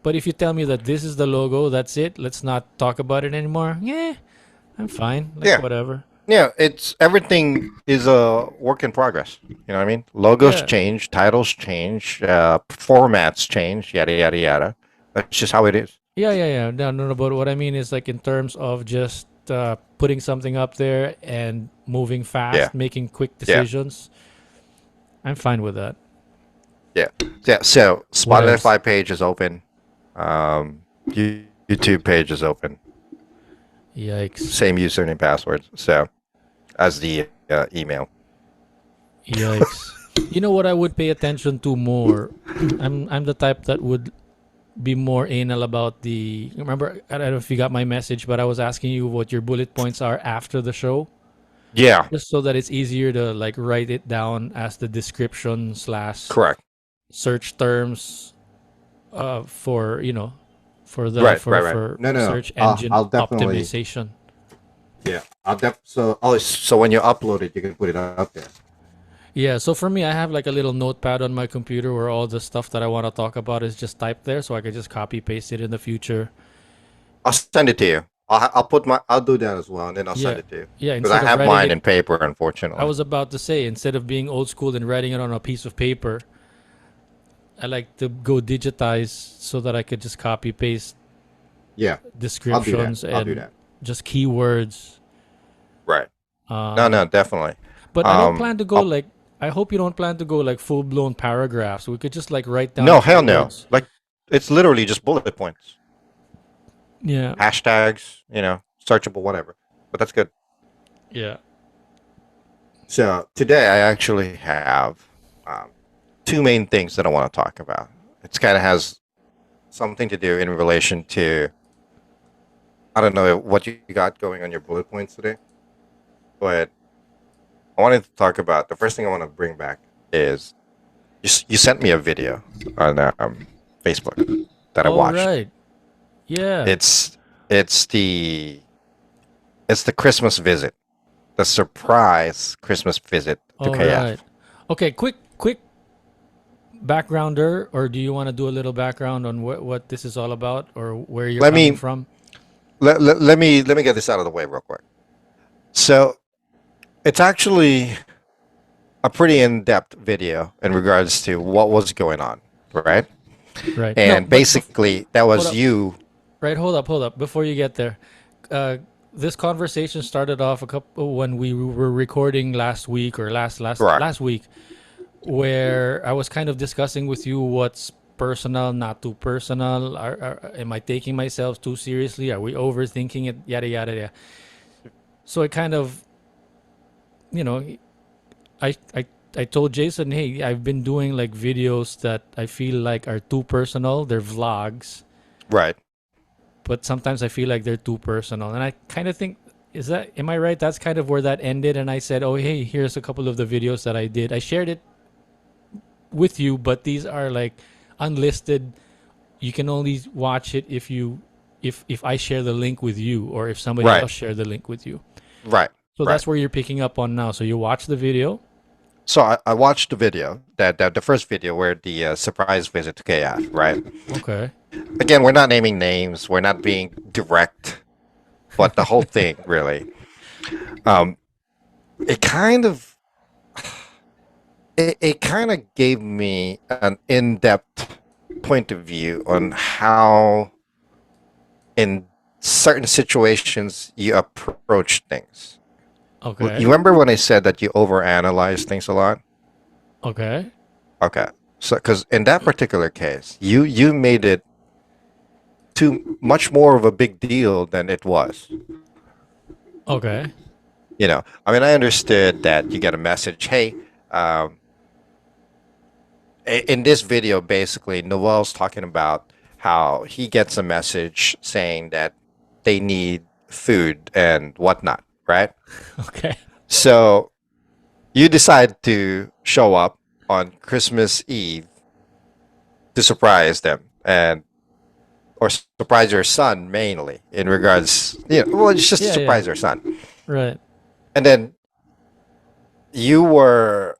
[SPEAKER 2] but if you tell me that this is the logo, that's it, let's not talk about it anymore. Yeah, I'm fine. Like
[SPEAKER 1] Yeah.
[SPEAKER 2] whatever.
[SPEAKER 1] Yeah, it's everything is a work in progress. You know what I mean? Logos
[SPEAKER 2] Yeah.
[SPEAKER 1] change, titles change, formats change, yada yada yada. That's just how it is.
[SPEAKER 2] Yeah, yeah, yeah. No, no, no. But what I mean is like in terms of just putting something up there and moving
[SPEAKER 1] Yeah,
[SPEAKER 2] fast, making quick
[SPEAKER 1] yeah,
[SPEAKER 2] decisions. I'm fine with that.
[SPEAKER 1] yeah, yeah. So
[SPEAKER 2] What else?
[SPEAKER 1] Spotify page is open. YouTube page is open.
[SPEAKER 2] Yikes.
[SPEAKER 1] Same username password. So as the email.
[SPEAKER 2] Yikes. You know what I would pay attention to more? I'm the type that would be more anal about the. Remember, I don't know if you got my message, but I was asking you what your bullet points are after the show,
[SPEAKER 1] Yeah,
[SPEAKER 2] just so that it's easier to like write it down as the description slash
[SPEAKER 1] correct.
[SPEAKER 2] search terms, for
[SPEAKER 1] Right, right, right.
[SPEAKER 2] for
[SPEAKER 1] No, no, no.
[SPEAKER 2] search engine
[SPEAKER 1] I'll definitely.
[SPEAKER 2] optimization.
[SPEAKER 1] Yeah, so when you upload it, you can put it up there.
[SPEAKER 2] Yeah, so for me, I have like a little notepad on my computer where all the stuff that I want to talk about is just typed there, so I can just copy paste it in the future.
[SPEAKER 1] I'll send it to you. I'll do that as well, and then I'll send
[SPEAKER 2] Yeah,
[SPEAKER 1] it to you
[SPEAKER 2] yeah.
[SPEAKER 1] because I
[SPEAKER 2] Instead of
[SPEAKER 1] have
[SPEAKER 2] writing
[SPEAKER 1] mine
[SPEAKER 2] it,
[SPEAKER 1] in paper,
[SPEAKER 2] I
[SPEAKER 1] unfortunately.
[SPEAKER 2] was about to say, instead of being old school and writing it on a piece of paper, I like to go digitize so that I could just copy paste
[SPEAKER 1] Yeah, I'll do that.
[SPEAKER 2] descriptions
[SPEAKER 1] I'll do
[SPEAKER 2] and
[SPEAKER 1] that.
[SPEAKER 2] just keywords.
[SPEAKER 1] Right. No,
[SPEAKER 2] Um,
[SPEAKER 1] no, definitely.
[SPEAKER 2] but I don't plan to go
[SPEAKER 1] I'll,
[SPEAKER 2] like. I hope you don't plan to go like full blown paragraphs. We could just like write down
[SPEAKER 1] no, hell no.
[SPEAKER 2] keywords.
[SPEAKER 1] Like it's literally just bullet points,
[SPEAKER 2] Yeah,
[SPEAKER 1] hashtags, searchable, whatever. But that's good.
[SPEAKER 2] yeah.
[SPEAKER 1] So today I actually have um, two main things that I want to talk about. It's kind of has something to do in relation to I don't know what you got going on your bullet points today, but I wanted to talk about the first thing I want to bring back is you sent me a video on Facebook that I
[SPEAKER 2] Oh
[SPEAKER 1] watched.
[SPEAKER 2] right. Yeah.
[SPEAKER 1] It's it's the it's the Christmas visit, the surprise Christmas visit to
[SPEAKER 2] All right.
[SPEAKER 1] KF.
[SPEAKER 2] Okay. Quick backgrounder, or do you want to do a little background on what this is all about, or where you're
[SPEAKER 1] Let
[SPEAKER 2] coming
[SPEAKER 1] me
[SPEAKER 2] from?
[SPEAKER 1] let me get this out of the way real quick. So it's actually a pretty in-depth video in regards to what was going on, right?
[SPEAKER 2] Right. No,
[SPEAKER 1] And
[SPEAKER 2] but
[SPEAKER 1] basically, that
[SPEAKER 2] hold
[SPEAKER 1] was
[SPEAKER 2] up.
[SPEAKER 1] you.
[SPEAKER 2] Right. Hold up. Before you get there, uh, this conversation started off a couple when we were recording last week or
[SPEAKER 1] Correct.
[SPEAKER 2] last week, where I was kind of discussing with you what's personal, not too personal. Am I taking myself too seriously? Are we overthinking it? Yada yada yada. So I kind of, you know, I I I told Jason, hey, I've been doing like videos that I feel like are too personal. They're vlogs,
[SPEAKER 1] Right.
[SPEAKER 2] but sometimes I feel like they're too personal, and I kind of think Am I right? That's kind of where that ended, and I said, "Oh, hey, here's a couple of the videos that I did. I shared it with you, but these are like unlisted. You can only watch it if I share the link with you, or if somebody
[SPEAKER 1] Right.
[SPEAKER 2] else share the link with you."
[SPEAKER 1] Right.
[SPEAKER 2] So
[SPEAKER 1] Right.
[SPEAKER 2] that's where you're picking up on now. So you watch the video.
[SPEAKER 1] So I watched the video, that the first video where the surprise visit to KF, right?
[SPEAKER 2] Okay.
[SPEAKER 1] Again, we're not naming names, we're not being direct, but the whole thing really, um, it kind of it kind of gave me an in-depth point of view on how in certain situations you approach things. You
[SPEAKER 2] Okay.
[SPEAKER 1] remember when I said that you overanalyze things a lot?
[SPEAKER 2] Okay.
[SPEAKER 1] Okay. So, because in that particular case, you made it too much more of a big deal than it was.
[SPEAKER 2] Okay.
[SPEAKER 1] I mean, I understood that you get a message. Hey, um, in this video, basically, Noel's talking about how he gets a message saying that they need food and whatnot, right?
[SPEAKER 2] Okay.
[SPEAKER 1] So you decide to show up on Christmas Eve to surprise them and or surprise your son mainly in regards, well, it's just to
[SPEAKER 2] Yeah. Yeah.
[SPEAKER 1] surprise your son.
[SPEAKER 2] Right.
[SPEAKER 1] And then you were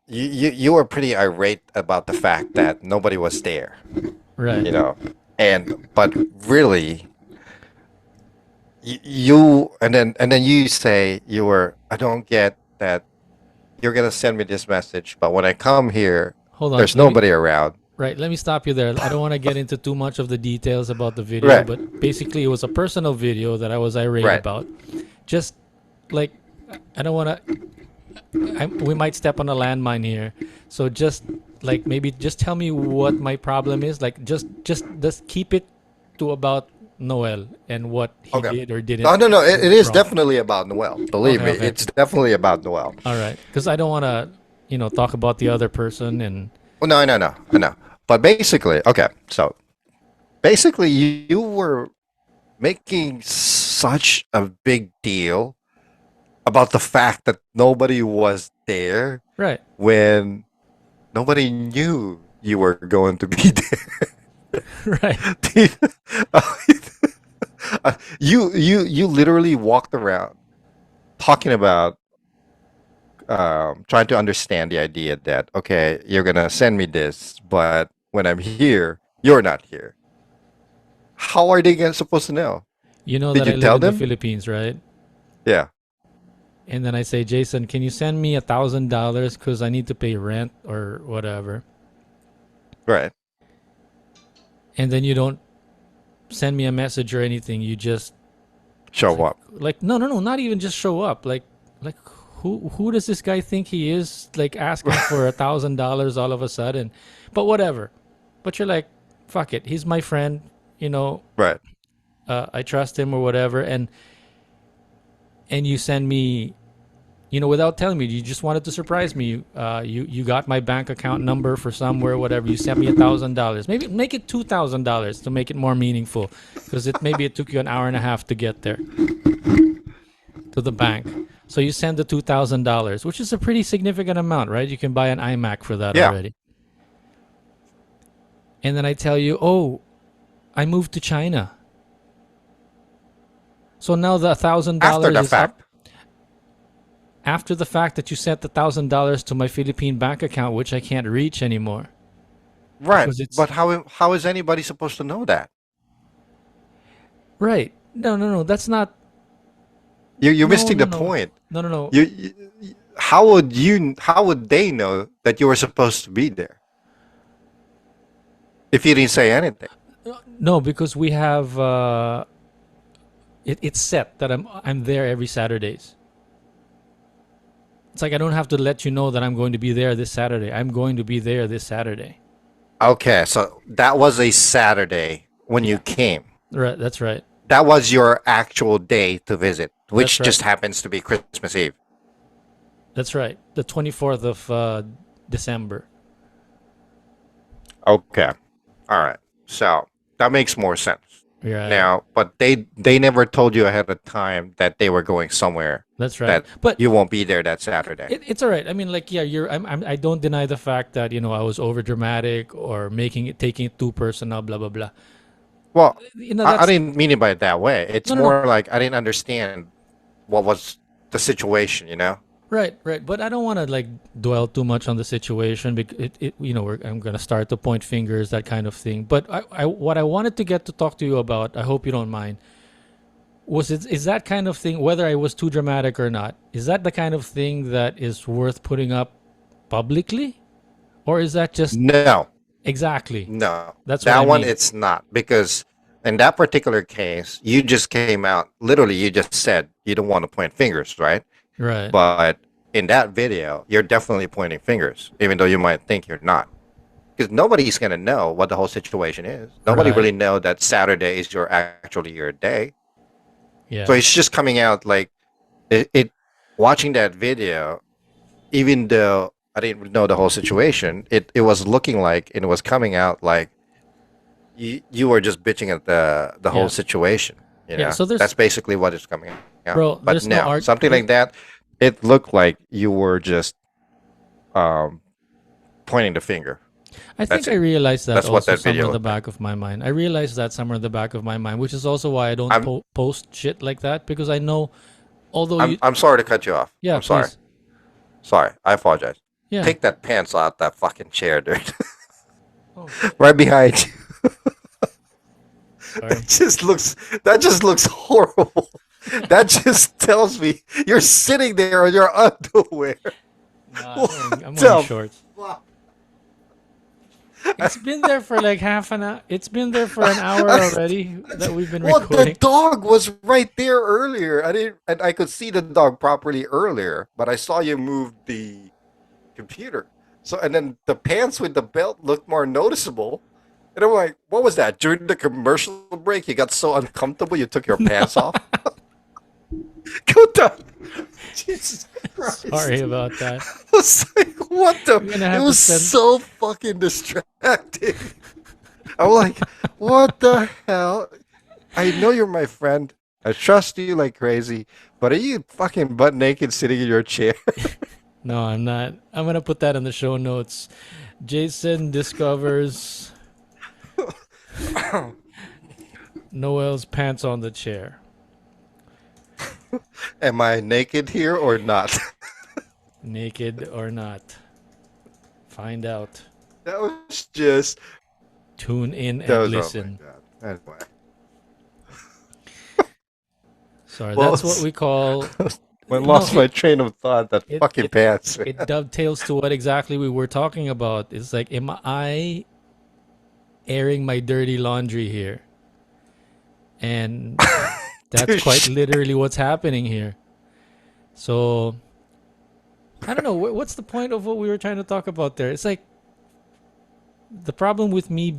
[SPEAKER 1] pretty irate about the fact that nobody was there,
[SPEAKER 2] Right.
[SPEAKER 1] you know. And but really you and then you say I don't get that you're going to send me this message, but when I come here
[SPEAKER 2] Hold on.
[SPEAKER 1] there's nobody around.
[SPEAKER 2] Right. Let me stop you there. I don't want to get into too much of the details about the video,
[SPEAKER 1] Right.
[SPEAKER 2] but basically, it was a personal video that I was irate
[SPEAKER 1] Right.
[SPEAKER 2] about. Just like, I don't want to. We might step on a landmine here, so just like maybe just tell me what my problem is. Like, just keep it to about Noel and what he
[SPEAKER 1] Okay.
[SPEAKER 2] did or didn't
[SPEAKER 1] No, it is
[SPEAKER 2] wrong.
[SPEAKER 1] definitely about Noel. Believe
[SPEAKER 2] Okay.
[SPEAKER 1] me,
[SPEAKER 2] Okay.
[SPEAKER 1] it's definitely about Noel.
[SPEAKER 2] All right. Because I don't want to, talk about the other person and.
[SPEAKER 1] Well, no, I know. But basically, okay, so basically, you were making such a big deal about the fact that nobody was there
[SPEAKER 2] Right.
[SPEAKER 1] when nobody knew you were going to be
[SPEAKER 2] Right.
[SPEAKER 1] there. You literally walked around talking about trying to understand the idea that okay, you're gonna send me this, but when I'm here, you're not here. How are they supposed to know?
[SPEAKER 2] You know
[SPEAKER 1] Did
[SPEAKER 2] that
[SPEAKER 1] you
[SPEAKER 2] I live
[SPEAKER 1] tell
[SPEAKER 2] in the
[SPEAKER 1] them?
[SPEAKER 2] Philippines, right?
[SPEAKER 1] Yeah.
[SPEAKER 2] And then I say, Jason, can you send me $1,000 because I need to pay rent or whatever?
[SPEAKER 1] Right.
[SPEAKER 2] And then you don't send me a message or anything. You just
[SPEAKER 1] Show up.
[SPEAKER 2] like no, no, no, not even just show up. Like who does this guy think he is? Like asking for $1,000 all of a sudden, but whatever. But you're like, fuck it. He's my friend. You know,
[SPEAKER 1] Right.
[SPEAKER 2] I trust him or whatever. And you send me, without telling me, you just wanted to surprise me. You got my bank account number for somewhere, whatever. You sent me $1,000. Maybe make it $2,000 to make it more meaningful, because maybe it took you an hour and a half to get there to the bank. So you send the $2,000, which is a pretty significant amount, right? You can buy an iMac for that
[SPEAKER 1] Yeah.
[SPEAKER 2] already. And then I tell you, oh, I moved to China. So now the $1,000
[SPEAKER 1] After the
[SPEAKER 2] is
[SPEAKER 1] fact.
[SPEAKER 2] up. After the fact that you sent the $1,000 to my Philippine bank account, which I can't reach anymore.
[SPEAKER 1] Right.
[SPEAKER 2] Because it's
[SPEAKER 1] But how is anybody supposed to know that?
[SPEAKER 2] right. No. That's not.
[SPEAKER 1] You're
[SPEAKER 2] No,
[SPEAKER 1] missing
[SPEAKER 2] no,
[SPEAKER 1] the
[SPEAKER 2] no,
[SPEAKER 1] point.
[SPEAKER 2] no, no, no.
[SPEAKER 1] How would they know that you were supposed to be there if you didn't say anything?
[SPEAKER 2] No, because we have. It's set that I'm there every Saturdays. It's like I don't have to let you know that I'm going to be there this Saturday. I'm going to be there this Saturday.
[SPEAKER 1] Okay, so that was a Saturday when you
[SPEAKER 2] Yeah.
[SPEAKER 1] came.
[SPEAKER 2] Right. That's right.
[SPEAKER 1] That was your actual day to visit,
[SPEAKER 2] That's
[SPEAKER 1] which
[SPEAKER 2] right.
[SPEAKER 1] just happens to be Christmas Eve.
[SPEAKER 2] That's right. The 24th of December.
[SPEAKER 1] Okay. All right. So that makes more sense.
[SPEAKER 2] Right.
[SPEAKER 1] Now, but they never told you ahead of time that they were going somewhere
[SPEAKER 2] That's right.
[SPEAKER 1] that
[SPEAKER 2] But
[SPEAKER 1] you won't be there that Saturday.
[SPEAKER 2] it's all right. I mean, like, yeah, I don't deny the fact that I was over dramatic or taking it too personal. Blah blah blah.
[SPEAKER 1] Well, I
[SPEAKER 2] That's
[SPEAKER 1] didn't mean it by it that way. It's
[SPEAKER 2] no, no, no.
[SPEAKER 1] more like I didn't understand what was the situation, you know?
[SPEAKER 2] Right, right. But I don't want to like dwell too much on the situation because I'm gonna start to point fingers, that kind of thing. But what I wanted to get to talk to you about, I hope you don't mind, is that kind of thing, whether I was too dramatic or not, is that the kind of thing that is worth putting up publicly, or is that just
[SPEAKER 1] No,
[SPEAKER 2] exactly?
[SPEAKER 1] no.
[SPEAKER 2] That's what
[SPEAKER 1] That
[SPEAKER 2] I
[SPEAKER 1] one,
[SPEAKER 2] mean.
[SPEAKER 1] it's not. Because in that particular case, you just came out, literally, you just said you don't want to point fingers, right?
[SPEAKER 2] Right,
[SPEAKER 1] But in that video, you're definitely pointing fingers, even though you might think you're not. Because nobody's going to know what the whole situation is. Nobody
[SPEAKER 2] right,
[SPEAKER 1] really know that Saturday is actually your day. So
[SPEAKER 2] yeah,
[SPEAKER 1] it's just coming out like it watching that video, even though I didn't know the whole situation, it was looking like and it was coming out like you were just bitching at the whole
[SPEAKER 2] yeah,
[SPEAKER 1] situation.
[SPEAKER 2] yeah. So
[SPEAKER 1] That's basically what is coming out.
[SPEAKER 2] bro,
[SPEAKER 1] But
[SPEAKER 2] there's no
[SPEAKER 1] no,
[SPEAKER 2] art.
[SPEAKER 1] something like that, it looked like you were just um, pointing the finger.
[SPEAKER 2] I
[SPEAKER 1] That's
[SPEAKER 2] think I
[SPEAKER 1] it.
[SPEAKER 2] realized that
[SPEAKER 1] That's what
[SPEAKER 2] also
[SPEAKER 1] that
[SPEAKER 2] somewhere
[SPEAKER 1] video
[SPEAKER 2] in the
[SPEAKER 1] looked like.
[SPEAKER 2] back of my mind. I realized that somewhere in the back of my mind, which is also why I don't
[SPEAKER 1] I'm
[SPEAKER 2] post shit like that because I know, although
[SPEAKER 1] I'm
[SPEAKER 2] you,
[SPEAKER 1] I'm sorry to cut you off.
[SPEAKER 2] yeah,
[SPEAKER 1] I'm sorry.
[SPEAKER 2] please,
[SPEAKER 1] Sorry. I apologize.
[SPEAKER 2] yeah.
[SPEAKER 1] Take that pants out that fucking chair, dude.
[SPEAKER 2] Oh shit,
[SPEAKER 1] Right behind you.
[SPEAKER 2] sorry.
[SPEAKER 1] That just looks that just looks horrible. That just tells me you're sitting there in your underwear.
[SPEAKER 2] No,
[SPEAKER 1] What
[SPEAKER 2] I'm wearing
[SPEAKER 1] the
[SPEAKER 2] shorts.
[SPEAKER 1] fuck?
[SPEAKER 2] It's been there for like half an hour. It's been there for an hour already that we've been
[SPEAKER 1] Well, the
[SPEAKER 2] recording.
[SPEAKER 1] dog was right there earlier. I didn't, and I could see the dog properly earlier, but I saw you move the computer. So, and then the pants with the belt looked more noticeable. And I'm like, what was that? During the commercial break, you got so uncomfortable, you took your pants off. Go down. Jesus
[SPEAKER 2] Sorry
[SPEAKER 1] Christ.
[SPEAKER 2] about that.
[SPEAKER 1] I was like, what the?
[SPEAKER 2] We're gonna
[SPEAKER 1] It
[SPEAKER 2] have to
[SPEAKER 1] was
[SPEAKER 2] send.
[SPEAKER 1] so fucking distracting. I'm like, what the hell? I know you're my friend. I trust you like crazy, but are you fucking butt naked sitting in your chair?
[SPEAKER 2] No, I'm not. I'm gonna put that in the show notes. Jason discovers Noel's pants on the chair.
[SPEAKER 1] Am I naked here or not?
[SPEAKER 2] Naked or not. Find out.
[SPEAKER 1] That was just,
[SPEAKER 2] Tune in
[SPEAKER 1] that
[SPEAKER 2] and
[SPEAKER 1] was, oh my
[SPEAKER 2] listen.
[SPEAKER 1] God. Anyway.
[SPEAKER 2] Sorry,
[SPEAKER 1] Well,
[SPEAKER 2] that's what we call.
[SPEAKER 1] I
[SPEAKER 2] No,
[SPEAKER 1] lost my train of thought. That
[SPEAKER 2] it,
[SPEAKER 1] fucking
[SPEAKER 2] it,
[SPEAKER 1] pants.
[SPEAKER 2] it dovetails to what exactly we were talking about. It's like, am I airing my dirty laundry here? And that's quite
[SPEAKER 1] Douche.
[SPEAKER 2] literally what's happening here. So, I don't know. What's the point of what we were trying to talk about there? It's like the problem with me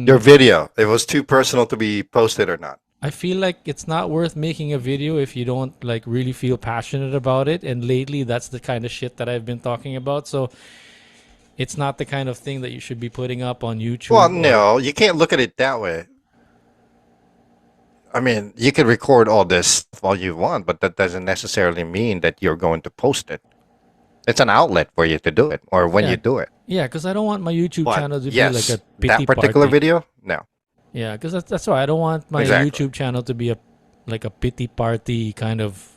[SPEAKER 1] Your
[SPEAKER 2] being.
[SPEAKER 1] video. It was too personal to be posted or not.
[SPEAKER 2] I feel like it's not worth making a video if you don't like really feel passionate about it. And lately, that's the kind of shit that I've been talking about. So it's not the kind of thing that you should be putting up on
[SPEAKER 1] Well,
[SPEAKER 2] YouTube or.
[SPEAKER 1] no, you can't look at it that way. I mean, you can record all this stuff all you want, but that doesn't necessarily mean that you're going to post it. It's an outlet for you to do it, or when
[SPEAKER 2] Yeah,
[SPEAKER 1] you do it.
[SPEAKER 2] yeah, because I don't want my YouTube
[SPEAKER 1] But
[SPEAKER 2] channel to be like a
[SPEAKER 1] yes,
[SPEAKER 2] pity
[SPEAKER 1] that particular
[SPEAKER 2] party.
[SPEAKER 1] video, no,
[SPEAKER 2] Yeah, because that's why I don't want my
[SPEAKER 1] exactly.
[SPEAKER 2] YouTube channel to be a like a pity party kind of.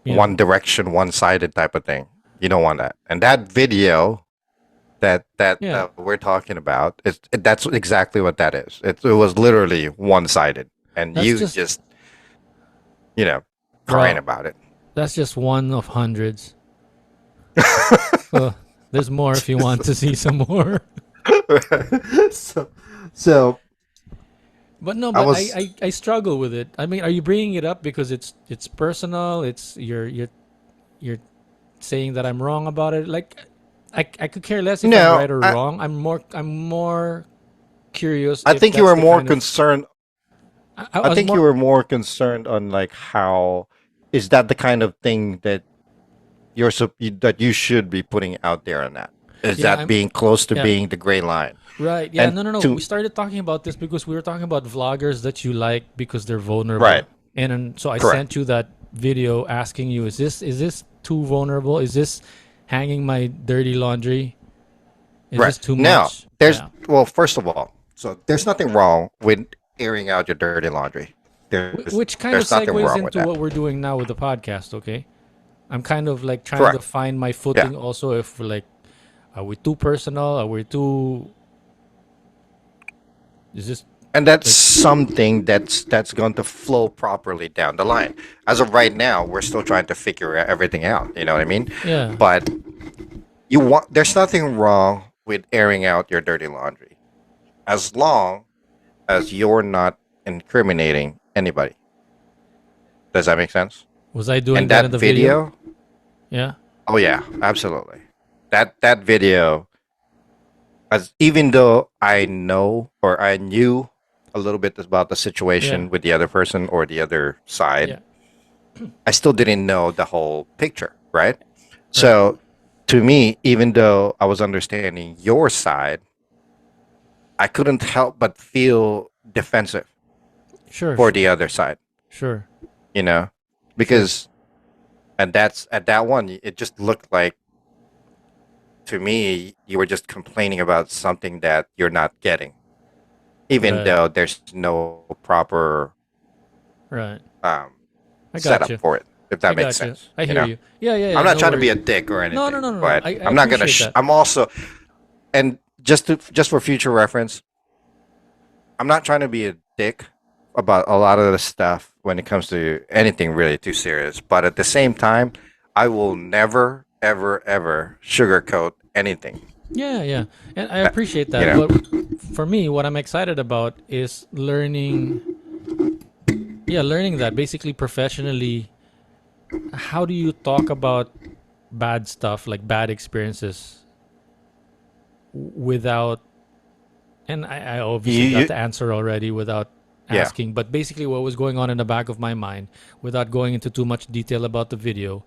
[SPEAKER 2] You
[SPEAKER 1] One
[SPEAKER 2] know,
[SPEAKER 1] direction, one-sided type of thing. You don't want that. And that video that
[SPEAKER 2] yeah,
[SPEAKER 1] we're talking about that's exactly what that is. It was literally one-sided, and
[SPEAKER 2] that's
[SPEAKER 1] you
[SPEAKER 2] just
[SPEAKER 1] just you know crying
[SPEAKER 2] bro.
[SPEAKER 1] about it.
[SPEAKER 2] That's just one of hundreds. Well, there's more if you want to see some more.
[SPEAKER 1] so, so
[SPEAKER 2] But no,
[SPEAKER 1] I
[SPEAKER 2] but
[SPEAKER 1] was
[SPEAKER 2] I struggle with it. I mean, are you bringing it up because it's personal? It's you're saying that I'm wrong about it. Like, I could care less if I'm
[SPEAKER 1] no.
[SPEAKER 2] right or wrong. I'm more curious
[SPEAKER 1] I
[SPEAKER 2] if
[SPEAKER 1] think you
[SPEAKER 2] that's
[SPEAKER 1] were
[SPEAKER 2] the
[SPEAKER 1] more
[SPEAKER 2] kind of.
[SPEAKER 1] concerned.
[SPEAKER 2] I
[SPEAKER 1] I
[SPEAKER 2] was
[SPEAKER 1] think you
[SPEAKER 2] more.
[SPEAKER 1] were more concerned on like how is that the kind of thing that that you should be putting out there on that? Is
[SPEAKER 2] Yeah,
[SPEAKER 1] that being close to
[SPEAKER 2] yeah.
[SPEAKER 1] being the gray line?
[SPEAKER 2] Right. Yeah.
[SPEAKER 1] And
[SPEAKER 2] No, no, no. We
[SPEAKER 1] to
[SPEAKER 2] started talking about this because we were talking about vloggers that you like because they're vulnerable.
[SPEAKER 1] right,
[SPEAKER 2] And then, so I
[SPEAKER 1] correct.
[SPEAKER 2] sent you that video asking you, is this too vulnerable? Is this hanging my dirty laundry? Is
[SPEAKER 1] Right.
[SPEAKER 2] this too
[SPEAKER 1] Now,
[SPEAKER 2] much?
[SPEAKER 1] there's
[SPEAKER 2] Yeah.
[SPEAKER 1] well, first of all, so there's nothing wrong with airing out your dirty laundry.
[SPEAKER 2] Which kind of
[SPEAKER 1] There's nothing
[SPEAKER 2] segues
[SPEAKER 1] wrong with
[SPEAKER 2] into
[SPEAKER 1] that.
[SPEAKER 2] what we're doing now with the podcast, okay? I'm kind of like trying to
[SPEAKER 1] Correct.
[SPEAKER 2] find my
[SPEAKER 1] Yeah.
[SPEAKER 2] footing also if we're like, are we too personal? Are we too, is this
[SPEAKER 1] And that's
[SPEAKER 2] like,
[SPEAKER 1] something that's going to flow properly down the line. As of right now, we're still trying to figure everything out. You know what I mean?
[SPEAKER 2] yeah,
[SPEAKER 1] But there's nothing wrong with airing out your dirty laundry, as long as you're not incriminating anybody. Does that make sense?
[SPEAKER 2] was I doing
[SPEAKER 1] And
[SPEAKER 2] that
[SPEAKER 1] that
[SPEAKER 2] in the video?
[SPEAKER 1] video,
[SPEAKER 2] Yeah.
[SPEAKER 1] oh yeah, absolutely. That video, as even though I know or I knew a little bit about the
[SPEAKER 2] Yeah.
[SPEAKER 1] situation with the other person or the other side,
[SPEAKER 2] Yeah.
[SPEAKER 1] I still didn't know the whole picture, right?
[SPEAKER 2] Right.
[SPEAKER 1] So to me, even though I was understanding your side, I couldn't help but feel defensive
[SPEAKER 2] Sure,
[SPEAKER 1] for
[SPEAKER 2] sure,
[SPEAKER 1] the other side,
[SPEAKER 2] sure,
[SPEAKER 1] you know,
[SPEAKER 2] sure.
[SPEAKER 1] because and that's at that one, it just looked like to me you were just complaining about something that you're not getting, even
[SPEAKER 2] Right.
[SPEAKER 1] though there's no proper
[SPEAKER 2] Right.
[SPEAKER 1] um,
[SPEAKER 2] I got
[SPEAKER 1] setup
[SPEAKER 2] you.
[SPEAKER 1] for it, if
[SPEAKER 2] I
[SPEAKER 1] that makes
[SPEAKER 2] got you.
[SPEAKER 1] sense.
[SPEAKER 2] I
[SPEAKER 1] You
[SPEAKER 2] hear
[SPEAKER 1] know,
[SPEAKER 2] you. Yeah, yeah,
[SPEAKER 1] I'm
[SPEAKER 2] yeah.
[SPEAKER 1] not
[SPEAKER 2] No
[SPEAKER 1] trying to be
[SPEAKER 2] worries.
[SPEAKER 1] a dick or
[SPEAKER 2] No, no,
[SPEAKER 1] anything,
[SPEAKER 2] no, no, no.
[SPEAKER 1] but
[SPEAKER 2] I
[SPEAKER 1] I'm not gonna.
[SPEAKER 2] appreciate that.
[SPEAKER 1] I'm also, and just for future reference, I'm not trying to be a dick about a lot of the stuff when it comes to anything really too serious. But at the same time, I will never, ever, ever sugarcoat anything.
[SPEAKER 2] Yeah, yeah. And I
[SPEAKER 1] That,
[SPEAKER 2] appreciate
[SPEAKER 1] you
[SPEAKER 2] that.
[SPEAKER 1] know,
[SPEAKER 2] But for me, what I'm excited about is learning, yeah, learning that basically professionally. How do you talk about bad stuff, like bad experiences, without, and I obviously got
[SPEAKER 1] you
[SPEAKER 2] the answer already without
[SPEAKER 1] yeah,
[SPEAKER 2] asking, but basically what was going on in the back of my mind without going into too much detail about the video,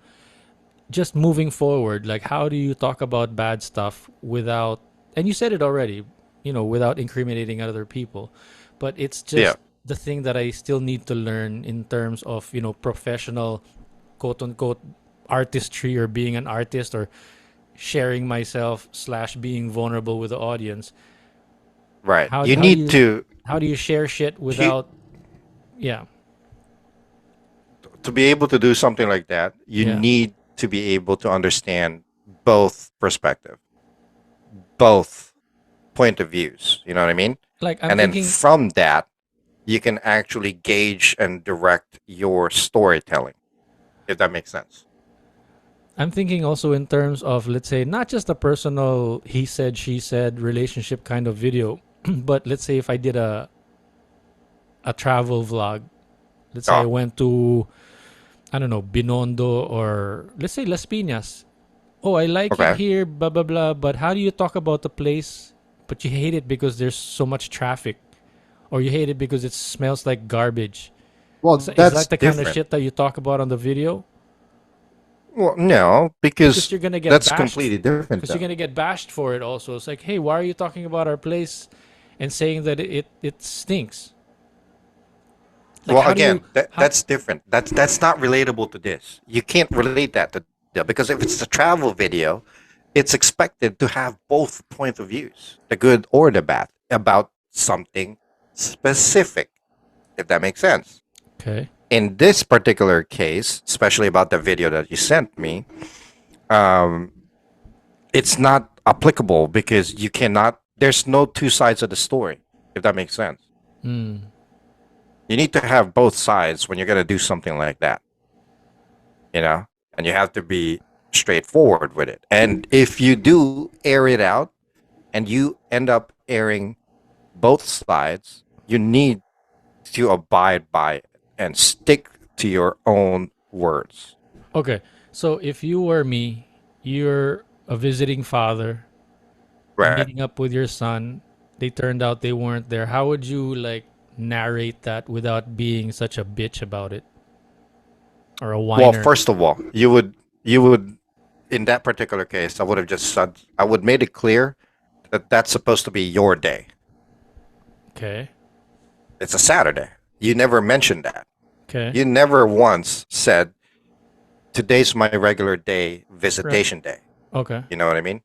[SPEAKER 2] just moving forward, like how do you talk about bad stuff without, and you said it already, without incriminating other people, but it's
[SPEAKER 1] yeah.
[SPEAKER 2] just the thing that I still need to learn in terms of, professional, quote unquote, artistry, or being an artist, or sharing myself slash being vulnerable with the audience.
[SPEAKER 1] Right.
[SPEAKER 2] how
[SPEAKER 1] You
[SPEAKER 2] how do
[SPEAKER 1] need
[SPEAKER 2] you how do you share shit
[SPEAKER 1] to
[SPEAKER 2] without, yeah,
[SPEAKER 1] be able to do something like that. You
[SPEAKER 2] yeah,
[SPEAKER 1] need to be able to understand both perspective, both point of views. You know what I mean?
[SPEAKER 2] like I'm
[SPEAKER 1] And then
[SPEAKER 2] thinking,
[SPEAKER 1] from that, you can actually gauge and direct your storytelling, if that makes sense.
[SPEAKER 2] also in terms of, let's say, not just a personal he said she said relationship kind of video, but let's say if I did a travel vlog. Let's say I
[SPEAKER 1] Oh,
[SPEAKER 2] went to, I don't know, Binondo, or let's say Las Piñas. Oh, I like it
[SPEAKER 1] okay.
[SPEAKER 2] here, blah blah blah. But how do you talk about the place, but you hate it because there's so much traffic, or you hate it because it smells like garbage?
[SPEAKER 1] Well,
[SPEAKER 2] So is
[SPEAKER 1] that's
[SPEAKER 2] that the kind of
[SPEAKER 1] different.
[SPEAKER 2] shit that you talk about on the video?
[SPEAKER 1] Well, no,
[SPEAKER 2] Because
[SPEAKER 1] because
[SPEAKER 2] you're gonna get
[SPEAKER 1] that's
[SPEAKER 2] bashed.
[SPEAKER 1] completely different,
[SPEAKER 2] Because you're
[SPEAKER 1] though.
[SPEAKER 2] gonna get bashed for it. Also, it's like, hey, why are you talking about our place and saying that it stinks? Like,
[SPEAKER 1] Well,
[SPEAKER 2] how do you
[SPEAKER 1] again,
[SPEAKER 2] how?
[SPEAKER 1] that's different. That's not relatable to this. You can't relate that to because if it's a travel video, it's expected to have both point of views, the good or the bad, about something specific, if that makes sense.
[SPEAKER 2] Okay.
[SPEAKER 1] In this particular case, especially about the video that you sent me, um, it's not applicable because you cannot. There's no two sides of the story, if that makes sense.
[SPEAKER 2] Hmm.
[SPEAKER 1] You need to have both sides when you're going to do something like that, you know, and you have to be straightforward with it. And if you do air it out and you end up airing both sides, you need to abide by it and stick to your own words.
[SPEAKER 2] Okay. So if you were me, you're a visiting father, you're
[SPEAKER 1] Right.
[SPEAKER 2] meeting up with your son, they turned out they weren't there. How would you like narrate that without being such a bitch about it, or a
[SPEAKER 1] Well,
[SPEAKER 2] whiner?
[SPEAKER 1] first of all, you would in that particular case, I would have just said I would made it clear that's supposed to be your day.
[SPEAKER 2] Okay.
[SPEAKER 1] It's a Saturday. You never mentioned that.
[SPEAKER 2] Okay.
[SPEAKER 1] You never once said, today's my regular day,
[SPEAKER 2] Right.
[SPEAKER 1] visitation day.
[SPEAKER 2] Okay.
[SPEAKER 1] You know what I mean?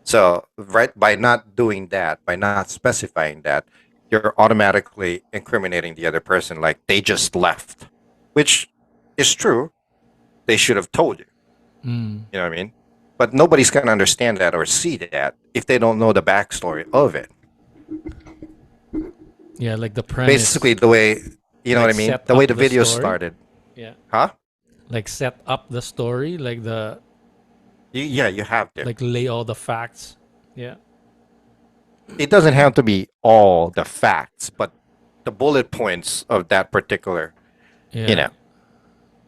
[SPEAKER 1] So, right, by not doing that, by not specifying that, you're automatically incriminating the other person like they just left, which is true. They should have told you.
[SPEAKER 2] Mm.
[SPEAKER 1] You know what I mean? But nobody's going to understand that or see that if they don't know the backstory of it.
[SPEAKER 2] Yeah, like the
[SPEAKER 1] Basically,
[SPEAKER 2] premise,
[SPEAKER 1] the way, you know what
[SPEAKER 2] like
[SPEAKER 1] I mean?
[SPEAKER 2] set
[SPEAKER 1] The
[SPEAKER 2] up
[SPEAKER 1] way the
[SPEAKER 2] the
[SPEAKER 1] video
[SPEAKER 2] story.
[SPEAKER 1] started.
[SPEAKER 2] Yeah.
[SPEAKER 1] Huh?
[SPEAKER 2] Like set up the story,
[SPEAKER 1] Yeah, you have to.
[SPEAKER 2] like lay all the facts. Yeah.
[SPEAKER 1] It doesn't have to be all the facts, but the bullet points of that particular, you
[SPEAKER 2] Yeah.
[SPEAKER 1] know.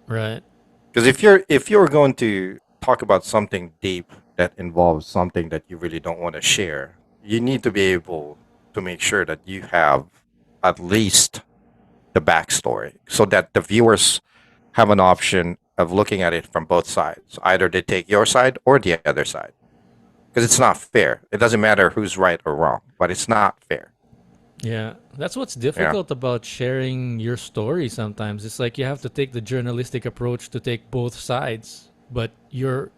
[SPEAKER 2] Right.
[SPEAKER 1] Because if you're going to talk about something deep that involves something that you really don't want to share, you need to be able to make sure that you have at least the backstory so that the viewers have an option of looking at it from both sides. Either they take your side or the other side. Because it's not fair. It doesn't matter who's right or wrong, but it's not fair.
[SPEAKER 2] Yeah. That's what's
[SPEAKER 1] Yeah.
[SPEAKER 2] difficult about sharing your story sometimes. It's like you have to take the journalistic approach to take both sides, but you're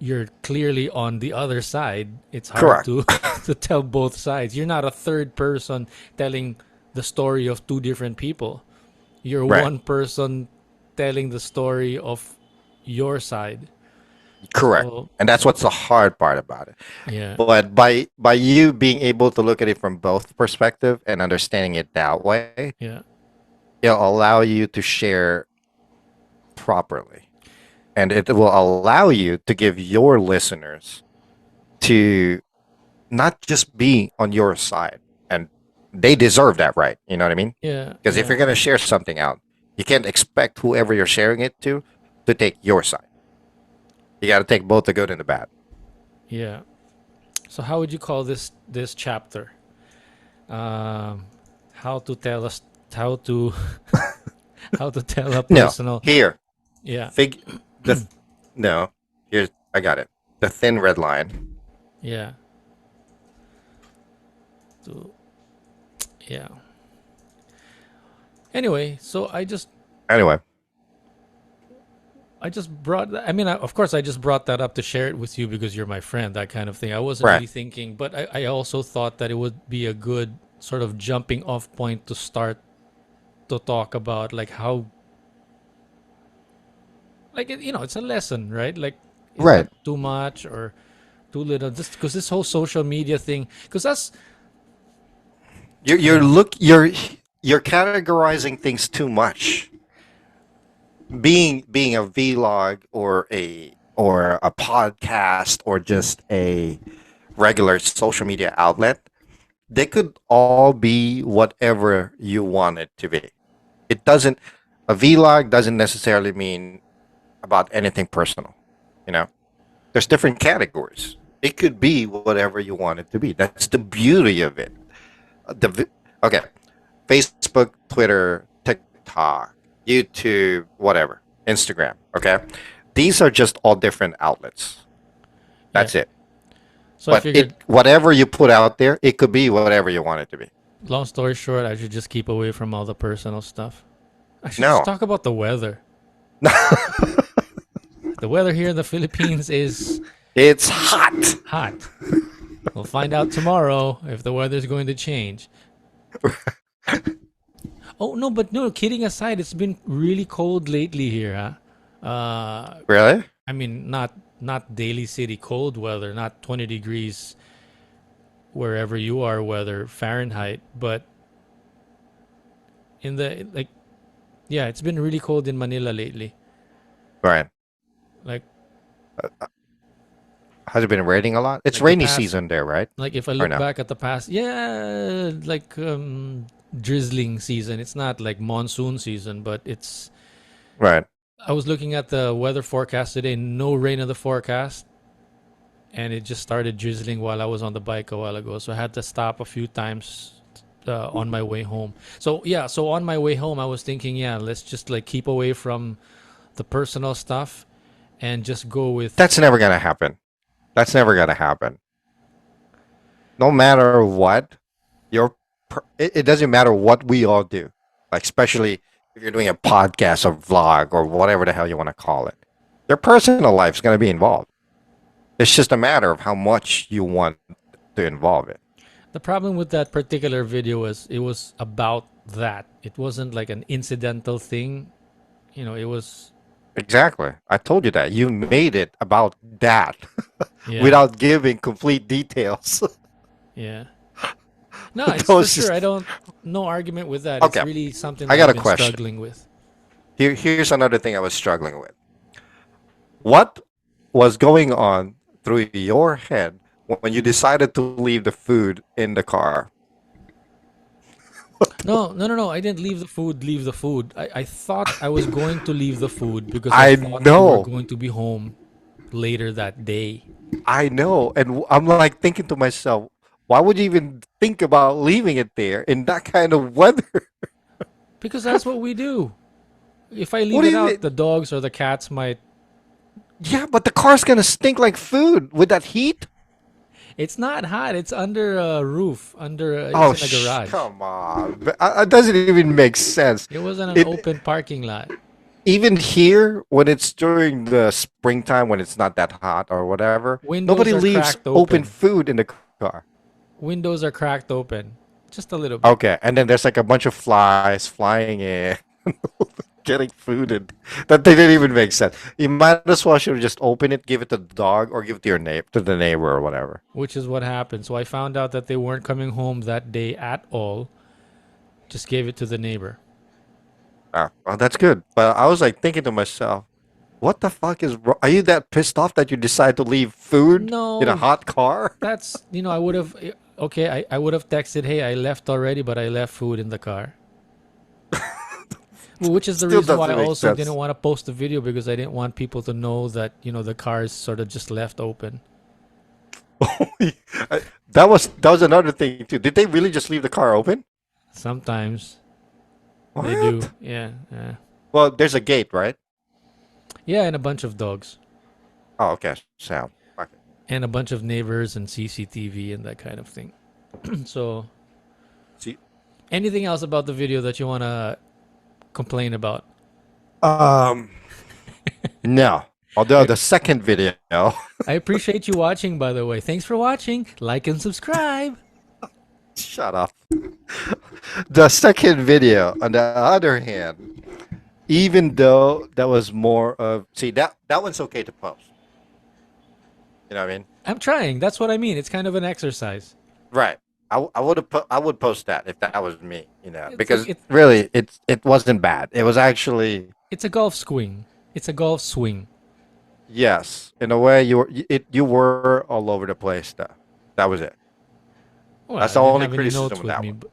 [SPEAKER 2] clearly on the other side. It's hard
[SPEAKER 1] Correct.
[SPEAKER 2] to to tell both sides. You're not a third person telling the story of two different people. You're
[SPEAKER 1] Right.
[SPEAKER 2] one person telling the story of your side.
[SPEAKER 1] Correct.
[SPEAKER 2] So,
[SPEAKER 1] And that's what's the hard part about it.
[SPEAKER 2] yeah.
[SPEAKER 1] But by you being able to look at it from both perspective and understanding it that way,
[SPEAKER 2] Yeah.
[SPEAKER 1] it'll allow you to share properly. And it will allow you to give your listeners to not just be on your side. And they deserve that right. You know what I mean?
[SPEAKER 2] Yeah.
[SPEAKER 1] Because if
[SPEAKER 2] Yeah.
[SPEAKER 1] you're going to share something out, you can't expect whoever you're sharing it to take your side. You got to take both the good and the bad.
[SPEAKER 2] Yeah. So how would you call this chapter? How to tell us how to how to tell a
[SPEAKER 1] No,
[SPEAKER 2] personal.
[SPEAKER 1] here,
[SPEAKER 2] Yeah.
[SPEAKER 1] the no, here's I got it. The thin red line.
[SPEAKER 2] Yeah. To, yeah. Anyway, so
[SPEAKER 1] Anyway,
[SPEAKER 2] I just brought. I mean, of course, I just brought that up to share it with you because you're my friend, that kind of thing. I wasn't
[SPEAKER 1] right.
[SPEAKER 2] really thinking, but I also thought that it would be a good sort of jumping off point to start to talk about like how, like it's a lesson, right? Like, is
[SPEAKER 1] Right.
[SPEAKER 2] that too much or too little? Just because this whole social media thing, because that's
[SPEAKER 1] You're
[SPEAKER 2] you
[SPEAKER 1] you're
[SPEAKER 2] know,
[SPEAKER 1] look you're categorizing things too much. Being a vlog or a podcast or just a regular social media outlet, they could all be whatever you want it to be. It doesn't A vlog doesn't necessarily mean about anything personal. You know, there's different categories. It could be whatever you want it to be. That's the beauty of it. Okay, Facebook, Twitter, TikTok, YouTube, whatever, Instagram. Okay, these are just all different outlets.
[SPEAKER 2] yeah.
[SPEAKER 1] That's it.
[SPEAKER 2] So I
[SPEAKER 1] But
[SPEAKER 2] figured,
[SPEAKER 1] whatever you put out there, it could be whatever you want it to be.
[SPEAKER 2] long story short, I should just keep away from all the personal stuff. I should just
[SPEAKER 1] No,
[SPEAKER 2] talk about the weather. The weather here in the Philippines is
[SPEAKER 1] it's hot.
[SPEAKER 2] hot. We'll find out tomorrow if the weather's going to change. Oh no, but no, kidding aside, it's been really cold lately here, huh?
[SPEAKER 1] Really?
[SPEAKER 2] I mean, not Daly City cold weather, not 20 degrees wherever you are weather Fahrenheit, but in the like, yeah, it's been really cold in Manila lately.
[SPEAKER 1] Right.
[SPEAKER 2] Like
[SPEAKER 1] Has it been raining a lot? It's
[SPEAKER 2] like the
[SPEAKER 1] rainy
[SPEAKER 2] past,
[SPEAKER 1] season there, right?
[SPEAKER 2] like if I
[SPEAKER 1] Or
[SPEAKER 2] look
[SPEAKER 1] no?
[SPEAKER 2] back at the past, yeah, like drizzling season. It's not like monsoon season, but it's.
[SPEAKER 1] Right.
[SPEAKER 2] I was looking at the weather forecast today. No rain in the forecast, and it just started drizzling while I was on the bike a while ago. So I had to stop a few times on my way home. So yeah, so on my way home, I was thinking, yeah, let's just like keep away from the personal stuff and just go with.
[SPEAKER 1] That's never gonna happen. That's never gonna happen. no matter what, it doesn't matter what we all do. Like especially if you're doing a podcast or vlog or whatever the hell you want to call it. Your personal life is going to be involved. It's just a matter of how much you want to involve it.
[SPEAKER 2] The problem with that particular video was it was about that. It wasn't like an incidental thing. It was.
[SPEAKER 1] Exactly. I told you that. You made it about that
[SPEAKER 2] Yeah,
[SPEAKER 1] without giving complete details.
[SPEAKER 2] yeah. No,
[SPEAKER 1] That
[SPEAKER 2] it's for
[SPEAKER 1] was
[SPEAKER 2] sure.
[SPEAKER 1] just
[SPEAKER 2] I don't. No argument with that. It's
[SPEAKER 1] okay.
[SPEAKER 2] really something
[SPEAKER 1] I
[SPEAKER 2] that
[SPEAKER 1] got
[SPEAKER 2] I've
[SPEAKER 1] a
[SPEAKER 2] been
[SPEAKER 1] question.
[SPEAKER 2] struggling with.
[SPEAKER 1] Here's another thing I was struggling with. What was going on through your head when you decided to leave the food in the car?
[SPEAKER 2] No, no, no, no. I didn't leave the food. Leave the food. I thought I was going to leave the food because I
[SPEAKER 1] I
[SPEAKER 2] thought we were
[SPEAKER 1] know,
[SPEAKER 2] going to be home later that day.
[SPEAKER 1] I know, and I'm like thinking to myself, why would you even think about leaving it there in that kind of weather?
[SPEAKER 2] Because that's what we do. If I
[SPEAKER 1] What
[SPEAKER 2] leave
[SPEAKER 1] do
[SPEAKER 2] it
[SPEAKER 1] you
[SPEAKER 2] out,
[SPEAKER 1] mean?
[SPEAKER 2] the dogs or the cats might.
[SPEAKER 1] Yeah, but the car's gonna stink like food with that heat.
[SPEAKER 2] It's not hot. It's under a roof. It's
[SPEAKER 1] Oh,
[SPEAKER 2] in a garage.
[SPEAKER 1] come on. It doesn't even make sense.
[SPEAKER 2] It wasn't an
[SPEAKER 1] It
[SPEAKER 2] open parking lot.
[SPEAKER 1] even here when it's during the springtime when it's not that hot or whatever,
[SPEAKER 2] Windows
[SPEAKER 1] nobody
[SPEAKER 2] are
[SPEAKER 1] leaves
[SPEAKER 2] cracked
[SPEAKER 1] open
[SPEAKER 2] open.
[SPEAKER 1] food in the car.
[SPEAKER 2] Windows are cracked open. Just a little bit.
[SPEAKER 1] Okay, and then there's like a bunch of flies flying in, getting food, and that didn't even make sense. You might as well should just open it, give it to the dog, or give it to your neighbor, to the neighbor or whatever.
[SPEAKER 2] Which is what happened. So I found out that they weren't coming home that day at all. Just gave it to the neighbor.
[SPEAKER 1] Ah, well, that's good. But I was like thinking to myself, what the fuck is wrong? Are you that pissed off that you decide to leave food in a
[SPEAKER 2] No,
[SPEAKER 1] hot car?
[SPEAKER 2] that's, I would have, okay, I would have texted, hey, I left already, but I left food in the car. Which is the
[SPEAKER 1] Still
[SPEAKER 2] reason why I
[SPEAKER 1] doesn't make
[SPEAKER 2] also didn't
[SPEAKER 1] sense.
[SPEAKER 2] want to post the video because I didn't want people to know that, the car is sort of just left open.
[SPEAKER 1] That was another thing too. Did they really just leave the car open?
[SPEAKER 2] Sometimes they do.
[SPEAKER 1] What?
[SPEAKER 2] Yeah, yeah.
[SPEAKER 1] Well, there's a gate, right?
[SPEAKER 2] Yeah, and a bunch of dogs.
[SPEAKER 1] Oh, okay. Sound. Okay.
[SPEAKER 2] And a bunch of neighbors and CCTV and that kind of thing. So,
[SPEAKER 1] See,
[SPEAKER 2] anything else about the video that you want to complain about?
[SPEAKER 1] um, no. Although the second video,
[SPEAKER 2] I appreciate you watching, by the way. Thanks for watching. Like and subscribe.
[SPEAKER 1] shut up. The second video, on the other hand, even though that was more of, see that one's okay to post. You know what I mean?
[SPEAKER 2] I'm trying. That's what I mean. It's kind of an exercise.
[SPEAKER 1] Right. I would post that if that was me,
[SPEAKER 2] It's like
[SPEAKER 1] because really it wasn't bad. It was actually
[SPEAKER 2] it's a golf swing. It's a golf swing.
[SPEAKER 1] yes, in a way you were all over the place though. That was it.
[SPEAKER 2] Well,
[SPEAKER 1] That's
[SPEAKER 2] I
[SPEAKER 1] the
[SPEAKER 2] didn't
[SPEAKER 1] only
[SPEAKER 2] have any
[SPEAKER 1] criticism
[SPEAKER 2] notes
[SPEAKER 1] of
[SPEAKER 2] with
[SPEAKER 1] that
[SPEAKER 2] me,
[SPEAKER 1] one.
[SPEAKER 2] but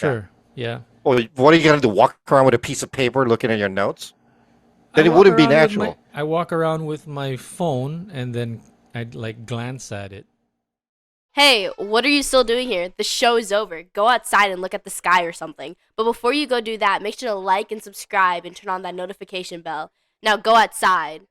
[SPEAKER 1] Yeah.
[SPEAKER 2] sure. Yeah.
[SPEAKER 1] Well, what are you gonna do? Walk around with a piece of paper looking at your notes?
[SPEAKER 2] I
[SPEAKER 1] Then it
[SPEAKER 2] walk
[SPEAKER 1] wouldn't be
[SPEAKER 2] around with my
[SPEAKER 1] natural.
[SPEAKER 2] I walk around with my phone and then I'd like glance at it.
[SPEAKER 3] Hey, what are you still doing here? The show is over. Go outside and look at the sky or something. But before you go do that, make sure to like and subscribe and turn on that notification bell. Now go outside.